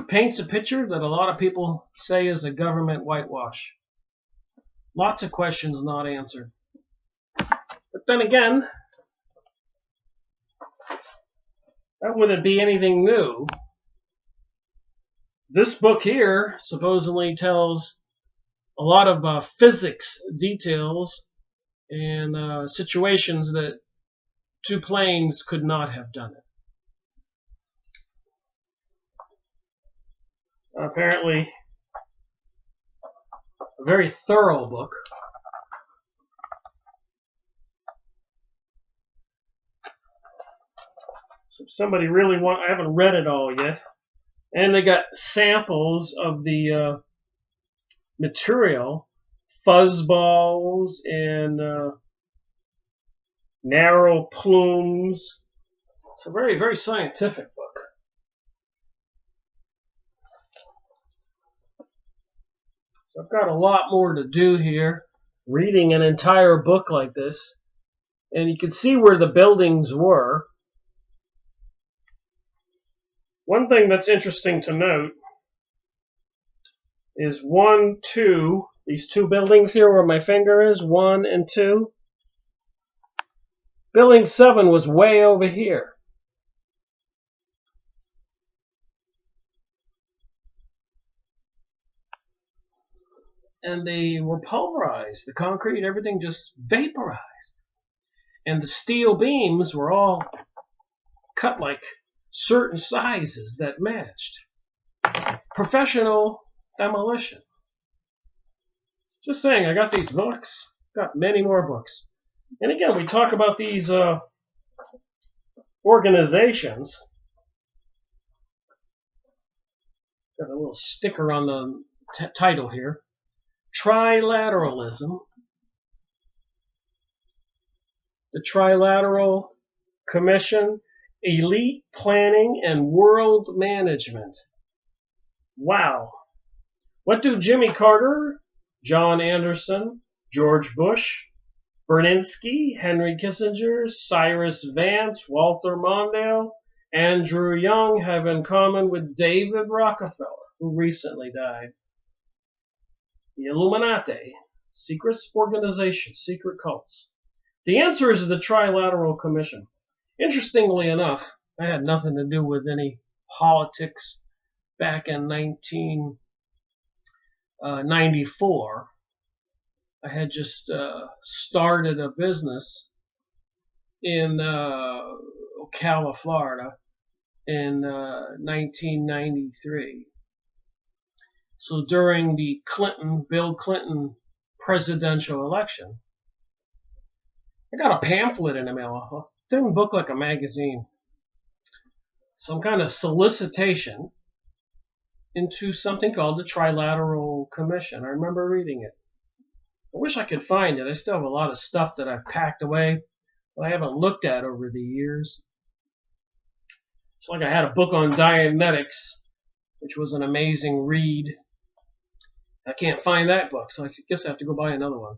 Paints a picture that a lot of people say is a government whitewash. Lots of questions not answered. But then again, that wouldn't be anything new. This book here supposedly tells a lot of physics details and situations that 2 planes could not have done it. Apparently, a very thorough book. So if somebody really I haven't read it all yet. And they got samples of the material, fuzzballs and narrow plumes. It's a very, very scientific book. So I've got a lot more to do here, reading an entire book like this. And you can see where the buildings were. One thing that's interesting to note is 1, 2, these 2 buildings here where my finger is, 1 and 2. Building 7 was way over here. And they were pulverized. The concrete, everything just vaporized. And the steel beams were all cut like certain sizes that matched. Professional demolition. Just saying, I got these books. Got many more books. And again, we talk about these organizations. Got a little sticker on the title here. Trilateralism. The Trilateral Commission, Elite Planning and World Management. Wow. What do Jimmy Carter, John Anderson, George Bush, Berninsky, Henry Kissinger, Cyrus Vance, Walter Mondale, Andrew Young have in common with David Rockefeller, who recently died? The Illuminati, secret organizations, secret cults. The answer is the Trilateral Commission. Interestingly enough, I had nothing to do with any politics back in 1994. I had just started a business in Ocala, Florida in 1993. So during the Bill Clinton presidential election, I got a pamphlet in the mail, a thin book like a magazine, some kind of solicitation into something called the Trilateral Commission. I remember reading it. I wish I could find it. I still have a lot of stuff that I've packed away that I haven't looked at over the years. It's like I had a book on Dianetics, which was an amazing read. I can't find that book, so I guess I have to go buy another one.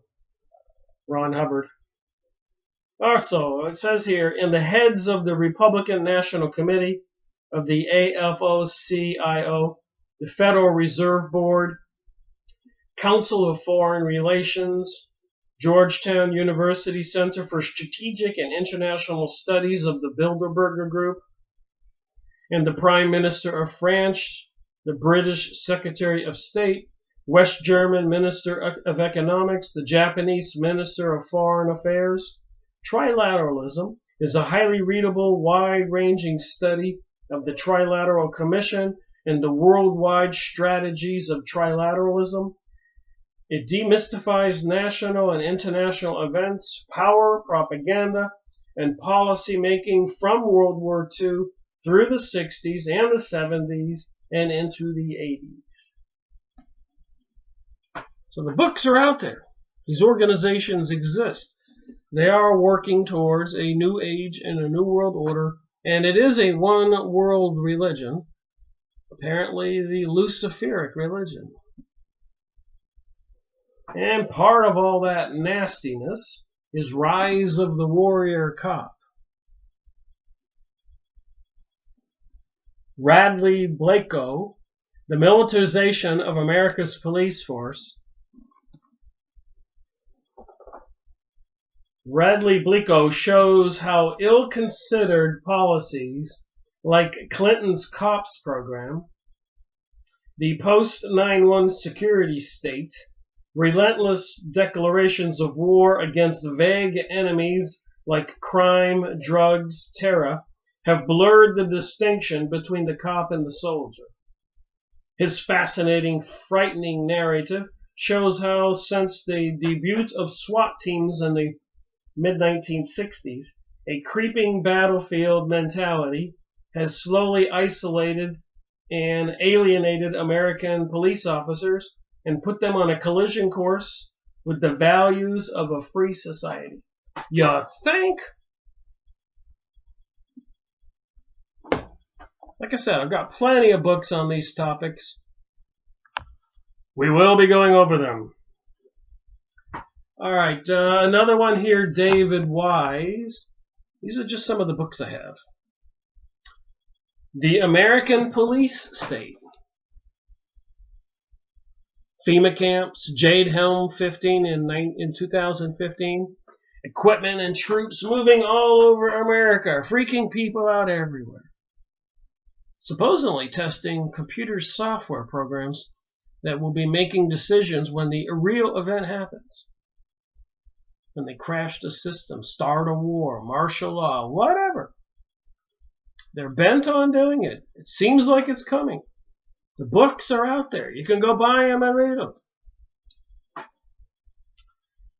Ron Hubbard. Also, it says here, in the heads of the Republican National Committee of the AFO-CIO, the Federal Reserve Board, Council of Foreign Relations, Georgetown University Center for Strategic and International Studies of the Bilderberger Group, and the Prime Minister of France, the British Secretary of State, West German Minister of Economics, the Japanese Minister of Foreign Affairs. Trilateralism is a highly readable, wide-ranging study of the Trilateral Commission and the worldwide strategies of trilateralism. It demystifies national and international events, power, propaganda, and policy making from World War II through the 60s and the 70s and into the 80s. So the books are out there. These organizations exist. They are working towards a new age and a new world order, and it is a one world religion, apparently the Luciferic religion. And part of all that nastiness is Rise of the Warrior Cop. Radley Blako, the militarization of America's police force. Radley Blako shows how ill-considered policies like Clinton's COPS program, the post-9/11 security state, relentless declarations of war against vague enemies like crime, drugs, terror, have blurred the distinction between the cop and the soldier. His fascinating, frightening narrative shows how, since the debut of SWAT teams in the mid-1960s, a creeping battlefield mentality has slowly isolated and alienated American police officers and put them on a collision course with the values of a free society. You think? Like I said, I've got plenty of books on these topics. We will be going over them. All right, another one here, David Wise. These are just some of the books I have. The American Police State. FEMA camps, Jade Helm 15 in 2015. Equipment and troops moving all over America, freaking people out everywhere. Supposedly testing computer software programs that will be making decisions when the real event happens. When they crash the system, start a war, martial law, whatever. They're bent on doing it. It seems like it's coming. The books are out there. You can go buy them and read them.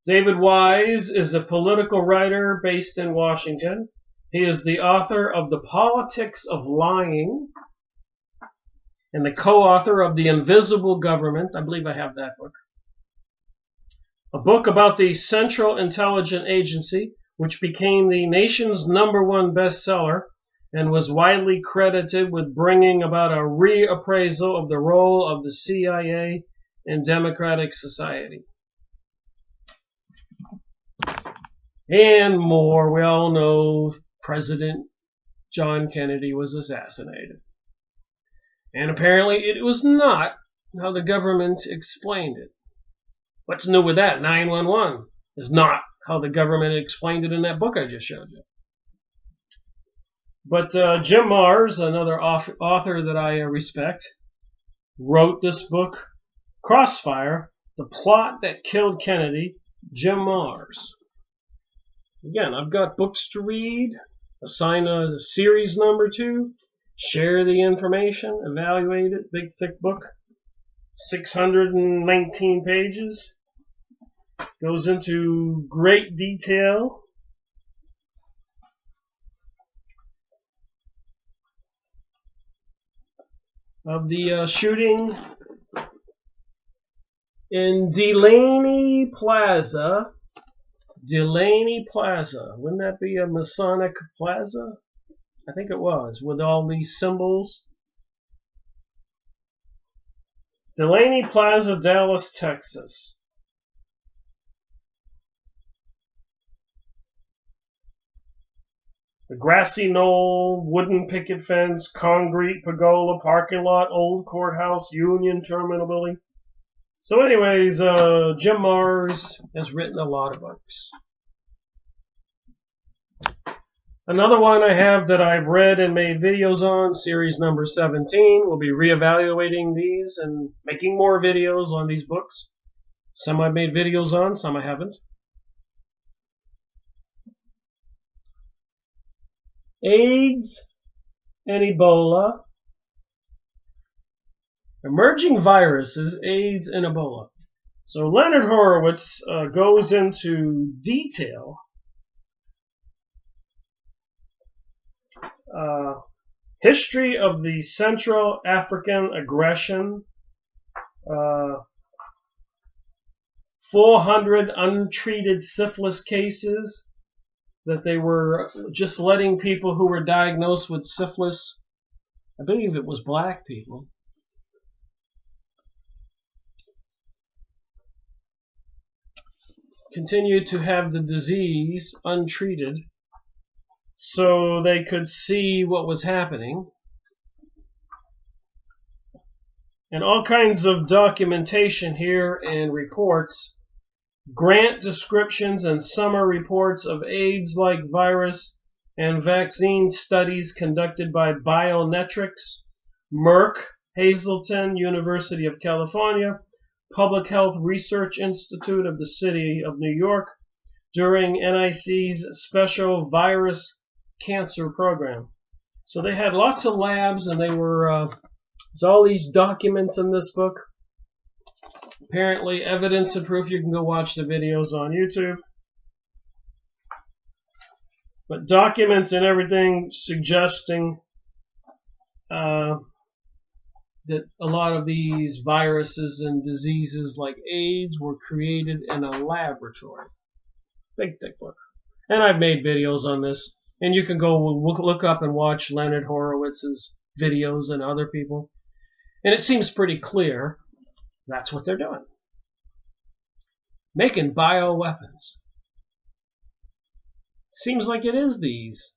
David Wise is a political writer based in Washington. He is the author of The Politics of Lying and the co-author of The Invisible Government. I believe I have that book. A book about the Central Intelligence Agency, which became the nation's #1 bestseller and was widely credited with bringing about a reappraisal of the role of the CIA in democratic society. And more. We all know President John Kennedy was assassinated. And apparently it was not how the government explained it. What's new with that? 911 is not how the government explained it in that book I just showed you. But Jim Marrs, another author that I respect, wrote this book, Crossfire, The Plot That Killed Kennedy, Jim Marrs. Again, I've got books to read, assign a series number to, share the information, evaluate it, big thick book, 619 pages, goes into great detail. Of the shooting in Delaney Plaza. Delaney Plaza. Wouldn't that be a Masonic plaza? I think it was, with all these symbols. Delaney Plaza, Dallas, Texas. The grassy knoll, wooden picket fence, concrete pergola, parking lot, old courthouse, Union Terminal building. So anyways, Jim Marrs has written a lot of books. Another one I have that I've read and made videos on, series number 17. We'll be reevaluating these and making more videos on these books. Some I've made videos on, some I haven't. AIDS and Ebola. Emerging viruses, AIDS and Ebola. So Leonard Horowitz goes into detail history of the Central African aggression, 400 untreated syphilis cases, that they were just letting people who were diagnosed with syphilis, I believe it was black people, continue to have the disease untreated so they could see what was happening. And all kinds of documentation here and reports, grant descriptions and summary reports of AIDS-like virus and vaccine studies conducted by Biometrics, Merck, Hazleton, University of California, Public Health Research Institute of the City of New York during NIC's Special Virus Cancer Program. So they had lots of labs, and they were, there's all these documents in this book. Apparently, evidence and proof. You can go watch the videos on YouTube. But documents and everything suggesting that a lot of these viruses and diseases like AIDS were created in a laboratory. Big thick book. And I've made videos on this. And you can go look up and watch Leonard Horowitz's videos and other people. And it seems pretty clear that's what they're doing. Making bioweapons. Seems like it is these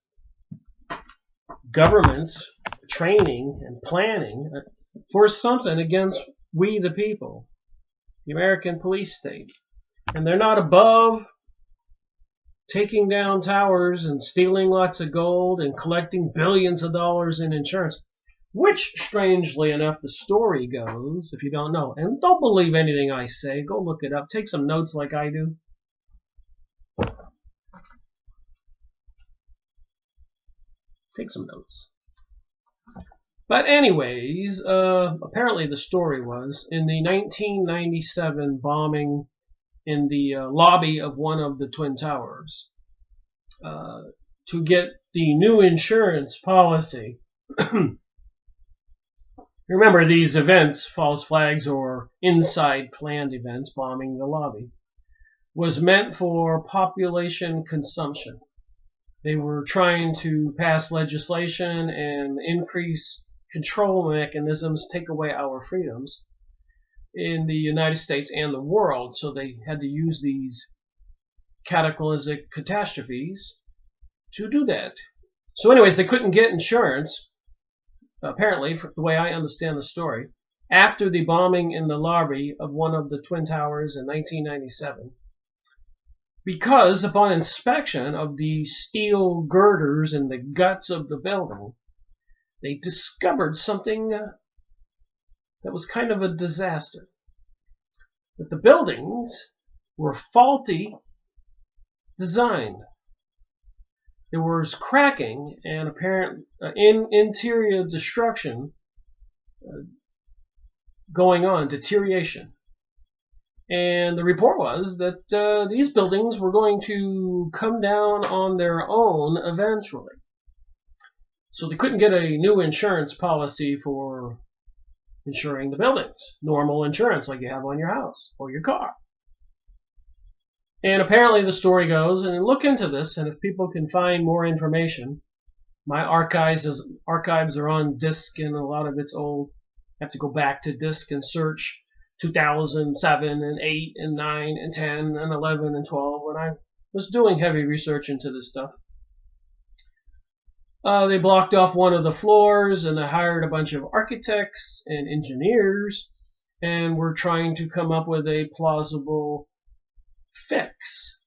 governments training and planning for something against we the people, the American police state. And they're not above taking down towers and stealing lots of gold and collecting billions of dollars in insurance, which, strangely enough, the story goes, if you don't know, and don't believe anything I say, go look it up, take some notes like I do. Take some notes. But anyways, apparently the story was, in the 1997 bombing in the lobby of one of the Twin Towers, to get the new insurance policy, Remember, these events, false flags or inside planned events, bombing the lobby, was meant for population consumption. They were trying to pass legislation and increase control mechanisms, take away our freedoms in the United States and the world. So they had to use these cataclysmic catastrophes to do that. So anyways, they couldn't get insurance, apparently, the way I understand the story, after the bombing in the lobby of one of the Twin Towers in 1997. Because upon inspection of the steel girders in the guts of the building, they discovered something that was kind of a disaster. That the buildings were faulty designed. There was cracking and apparent interior destruction going on, deterioration. And the report was that these buildings were going to come down on their own eventually. So they couldn't get a new insurance policy for insuring the buildings. Normal insurance like you have on your house or your car. And apparently the story goes, and look into this, and if people can find more information, my archives are on disk, and a lot of it's old. I have to go back to disk and search 2007 and 8 and 9 and 10 and 11 and 12 when I was doing heavy research into this stuff. They blocked off one of the floors, and they hired a bunch of architects and engineers, and were trying to come up with a plausible fix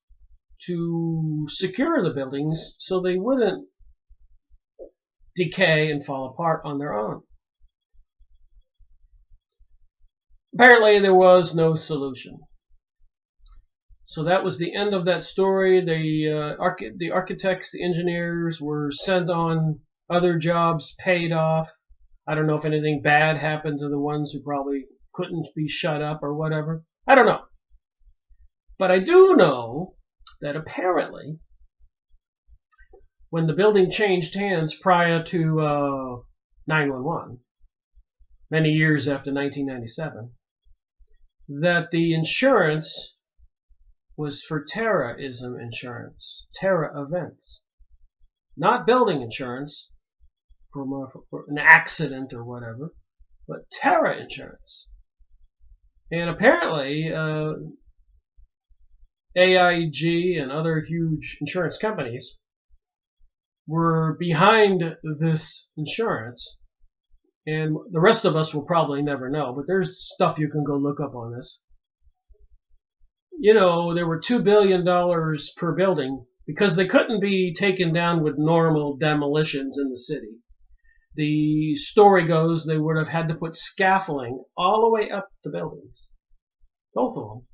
to secure the buildings so they wouldn't decay and fall apart on their own. Apparently there was no solution. So that was the end of that story. The architects, the engineers were sent on other jobs, paid off. I don't know if anything bad happened to the ones who probably couldn't be shut up or whatever. I don't know. But I do know that apparently when the building changed hands prior to 911, many years after 1997, that the insurance was for terrorism insurance, terror events, not building insurance for an accident or whatever, but terror insurance. And apparently AIG and other huge insurance companies were behind this insurance, and the rest of us will probably never know, but there's stuff you can go look up on this. You know, there were $2 billion per building because they couldn't be taken down with normal demolitions in the city. The story goes they would have had to put scaffolding all the way up the buildings, both of them,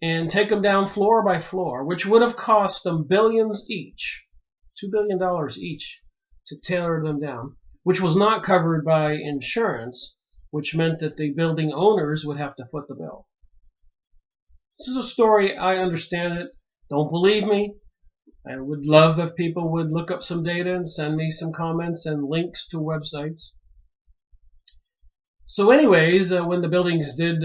and take them down floor by floor, which would have cost them billions each, $2 billion each, to tear them down, which was not covered by insurance, which meant that the building owners would have to foot the bill. This is a story, I understand it. Don't believe me. I would love if people would look up some data and send me some comments and links to websites. So anyways, when the buildings did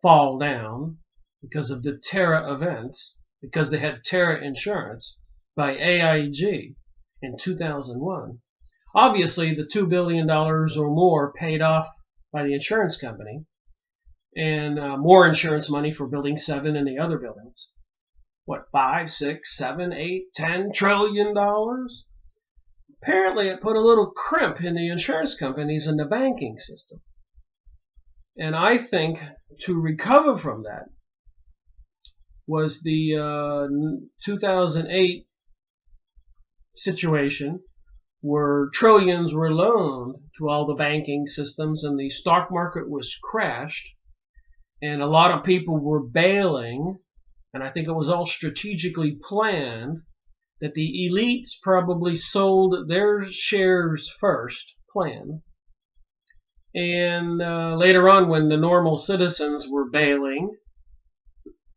fall down because of the terror events, because they had terror insurance by AIG in 2001, obviously the $2 billion or more paid off by the insurance company, and more insurance money for building 7 and the other buildings. What, 5, 6, 7, 8, 10 trillion dollars? Apparently it put a little crimp in the insurance companies and the banking system. And I think to recover from that was the 2008 situation where trillions were loaned to all the banking systems and the stock market was crashed. And a lot of people were bailing, and I think it was all strategically planned, that the elites probably sold their shares first, planned. And later on, when the normal citizens were bailing,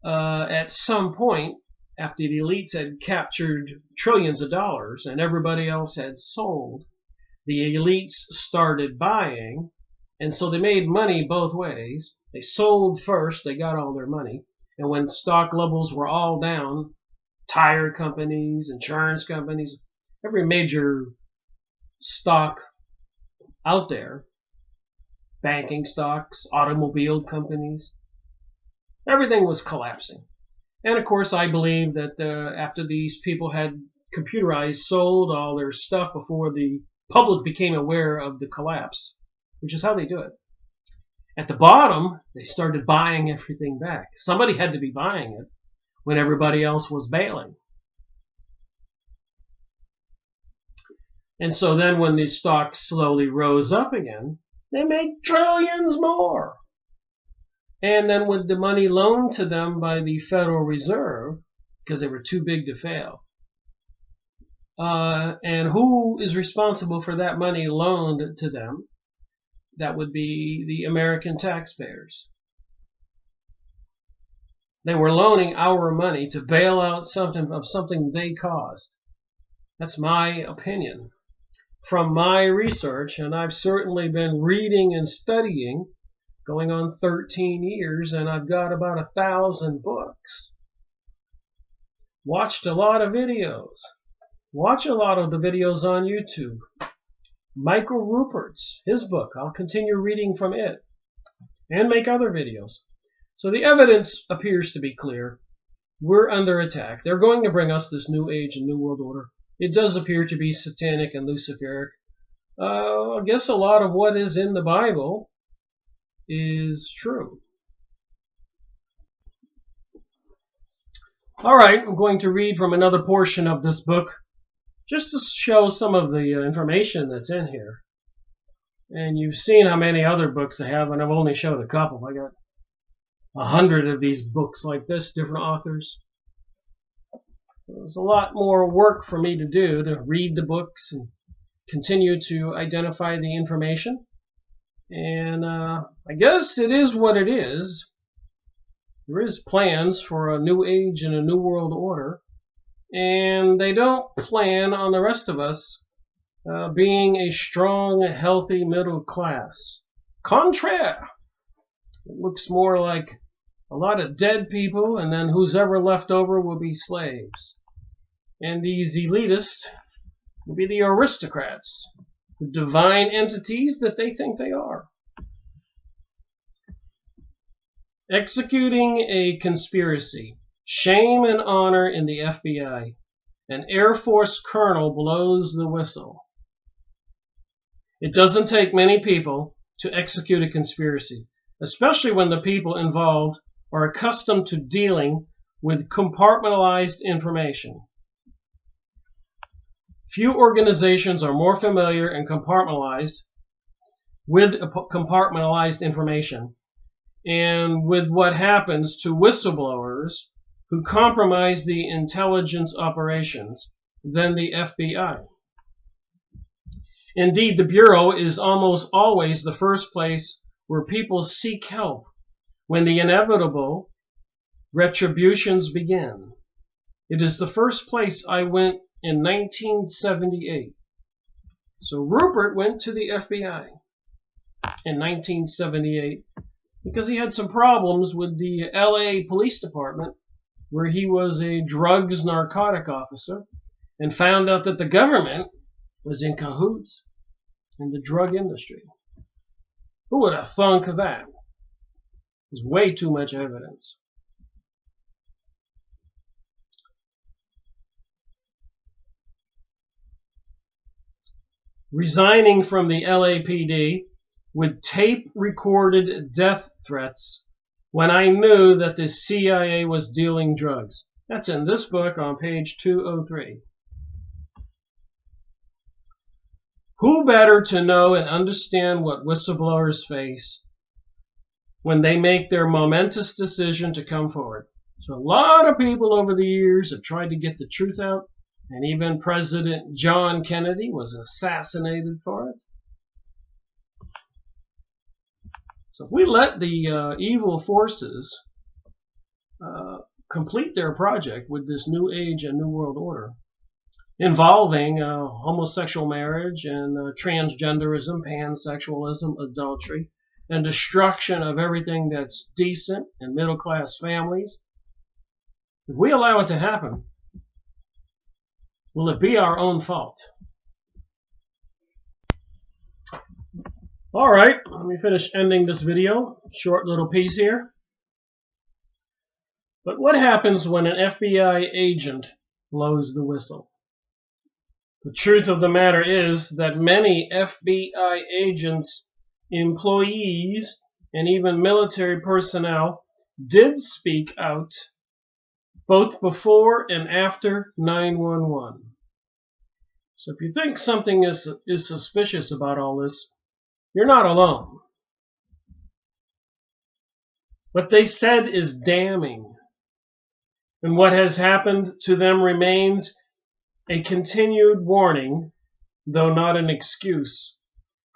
at some point, after the elites had captured trillions of dollars and everybody else had sold, the elites started buying, and so they made money both ways. They sold first, they got all their money, and when stock levels were all down, tire companies, insurance companies, every major stock out there, banking stocks, automobile companies, everything was collapsing. And of course, I believe that after these people had computerized, sold all their stuff before the public became aware of the collapse, which is how they do it. At the bottom, they started buying everything back. Somebody had to be buying it when everybody else was bailing. And so then when the stocks slowly rose up again, they made trillions more. And then with the money loaned to them by the Federal Reserve, because they were too big to fail, and who is responsible for that money loaned to them? That would be the American taxpayers. They were loaning our money to bail out something they caused. That's my opinion. From my research, and I've certainly been reading and studying, going on 13 years, and I've got about 1,000 books. Watched a lot of videos. Watch a lot of the videos on YouTube. Michael Ruppert's, his book, I'll continue reading from it, and make other videos. So the evidence appears to be clear. We're under attack. They're going to bring us this new age and new world order. It does appear to be satanic and luciferic. I guess a lot of what is in the Bible is true. All right, I'm going to read from another portion of this book just to show some of the information that's in here. And you've seen how many other books I have, and I've only showed a couple. I got 100 of these books like this, different authors. There's a lot more work for me to do to read the books and continue to identify the information. And I guess it is what it is. There is plans for a new age and a new world order. And they don't plan on the rest of us being a strong, healthy middle class. Contraire. It looks more like a lot of dead people, and then who's ever left over will be slaves. And these elitists will be the aristocrats, the divine entities that they think they are. Executing a conspiracy. Shame and honor in the FBI. An Air Force colonel blows the whistle. It doesn't take many people to execute a conspiracy, especially when the people involved are accustomed to dealing with compartmentalized information. Few organizations are more familiar and compartmentalized with compartmentalized information and with what happens to whistleblowers who compromise the intelligence operations than the FBI. Indeed, the Bureau is almost always the first place where people seek help when the inevitable retributions begin. It is the first place I went in 1978. So Ruppert went to the FBI in 1978 because he had some problems with the LA Police Department, where he was a drugs narcotic officer, and found out that the government was in cahoots in the drug industry. Who would have thunk of that? There's way too much evidence. Resigning from the LAPD with tape-recorded death threats when I knew that the CIA was dealing drugs. That's in this book on page 203. Who better to know and understand what whistleblowers face when they make their momentous decision to come forward? So a lot of people over the years have tried to get the truth out, and even President John Kennedy was assassinated for it. So if we let the evil forces complete their project with this new age and new world order, involving homosexual marriage and transgenderism, pansexualism, adultery, and destruction of everything that's decent and middle-class families. If we allow it to happen, will it be our own fault? All right, let me finish ending this video. Short little piece here. But what happens when an FBI agent blows the whistle? The truth of the matter is that many FBI agents, employees, and even military personnel did speak out both before and after 9/11. So if you think something is suspicious about all this, you're not alone. What they said is damning, and what has happened to them remains a continued warning, though not an excuse,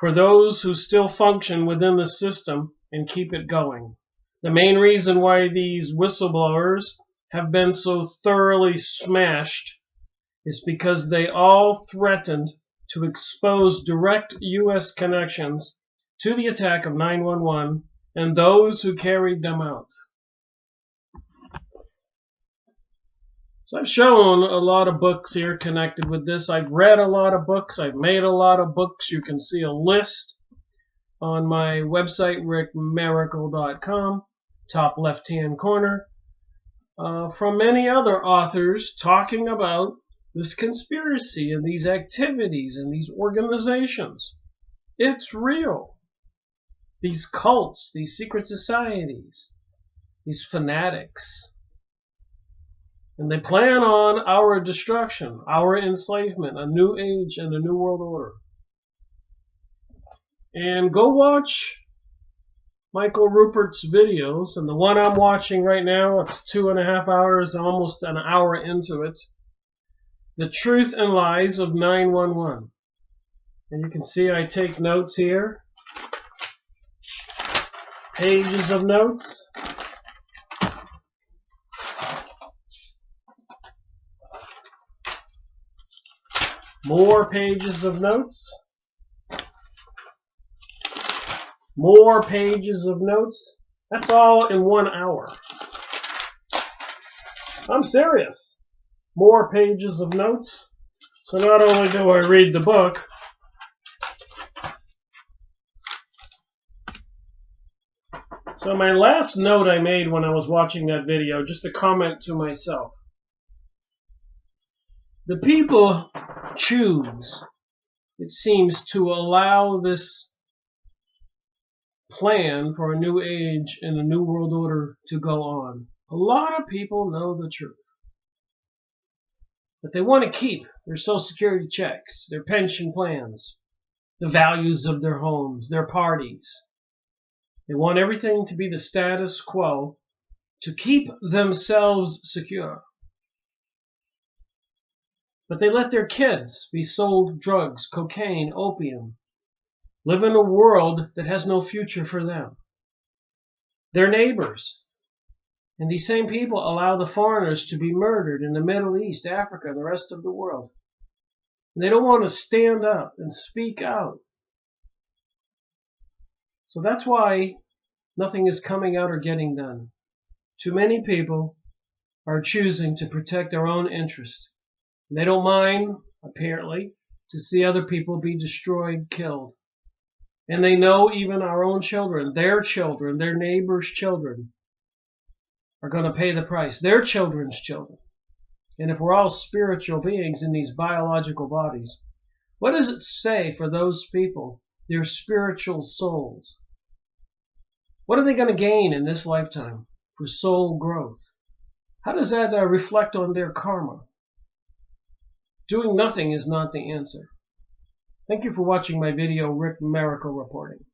for those who still function within the system and keep it going. The main reason why these whistleblowers have been so thoroughly smashed is because they all threatened to expose direct U.S. connections to the attack of 9/11 and those who carried them out. So I've shown a lot of books here connected with this. I've read a lot of books. I've made a lot of books. You can see a list on my website, rickmiracle.com, top left-hand corner, from many other authors talking about this conspiracy and these activities and these organizations. It's real. These cults, these secret societies, these fanatics. And they plan on our destruction, our enslavement, a new age and a new world order. And go watch Michael Ruppert's videos. And the one I'm watching right now, it's 2.5 hours, almost an hour into it. The Truth and Lies of 9/11. And you can see I take notes here. Pages of notes. More pages of notes. More pages of notes. That's all in 1 hour. I'm serious. More pages of notes. So not only do I read the book, so my last note I made when I was watching that video, just a comment to myself. The people choose, it seems, to allow this plan for a new age and a new world order to go on. A lot of people know the truth. But they want to keep their Social Security checks, their pension plans, the values of their homes, their parties. They want everything to be the status quo to keep themselves secure. But they let their kids be sold drugs, cocaine, opium, live in a world that has no future for them. Their neighbors. And these same people allow the foreigners to be murdered in the Middle East, Africa, and the rest of the world. And they don't want to stand up and speak out. So that's why nothing is coming out or getting done. Too many people are choosing to protect their own interests. And they don't mind, apparently, to see other people be destroyed, killed. And they know even our own children, their neighbors' children, are going to pay the price. Their children's children. And if we're all spiritual beings in these biological bodies, what does it say for those people, their spiritual souls? What are they going to gain in this lifetime for soul growth? How does that reflect on their karma? Doing nothing is not the answer. Thank you for watching my video, Rick Miracle Reporting.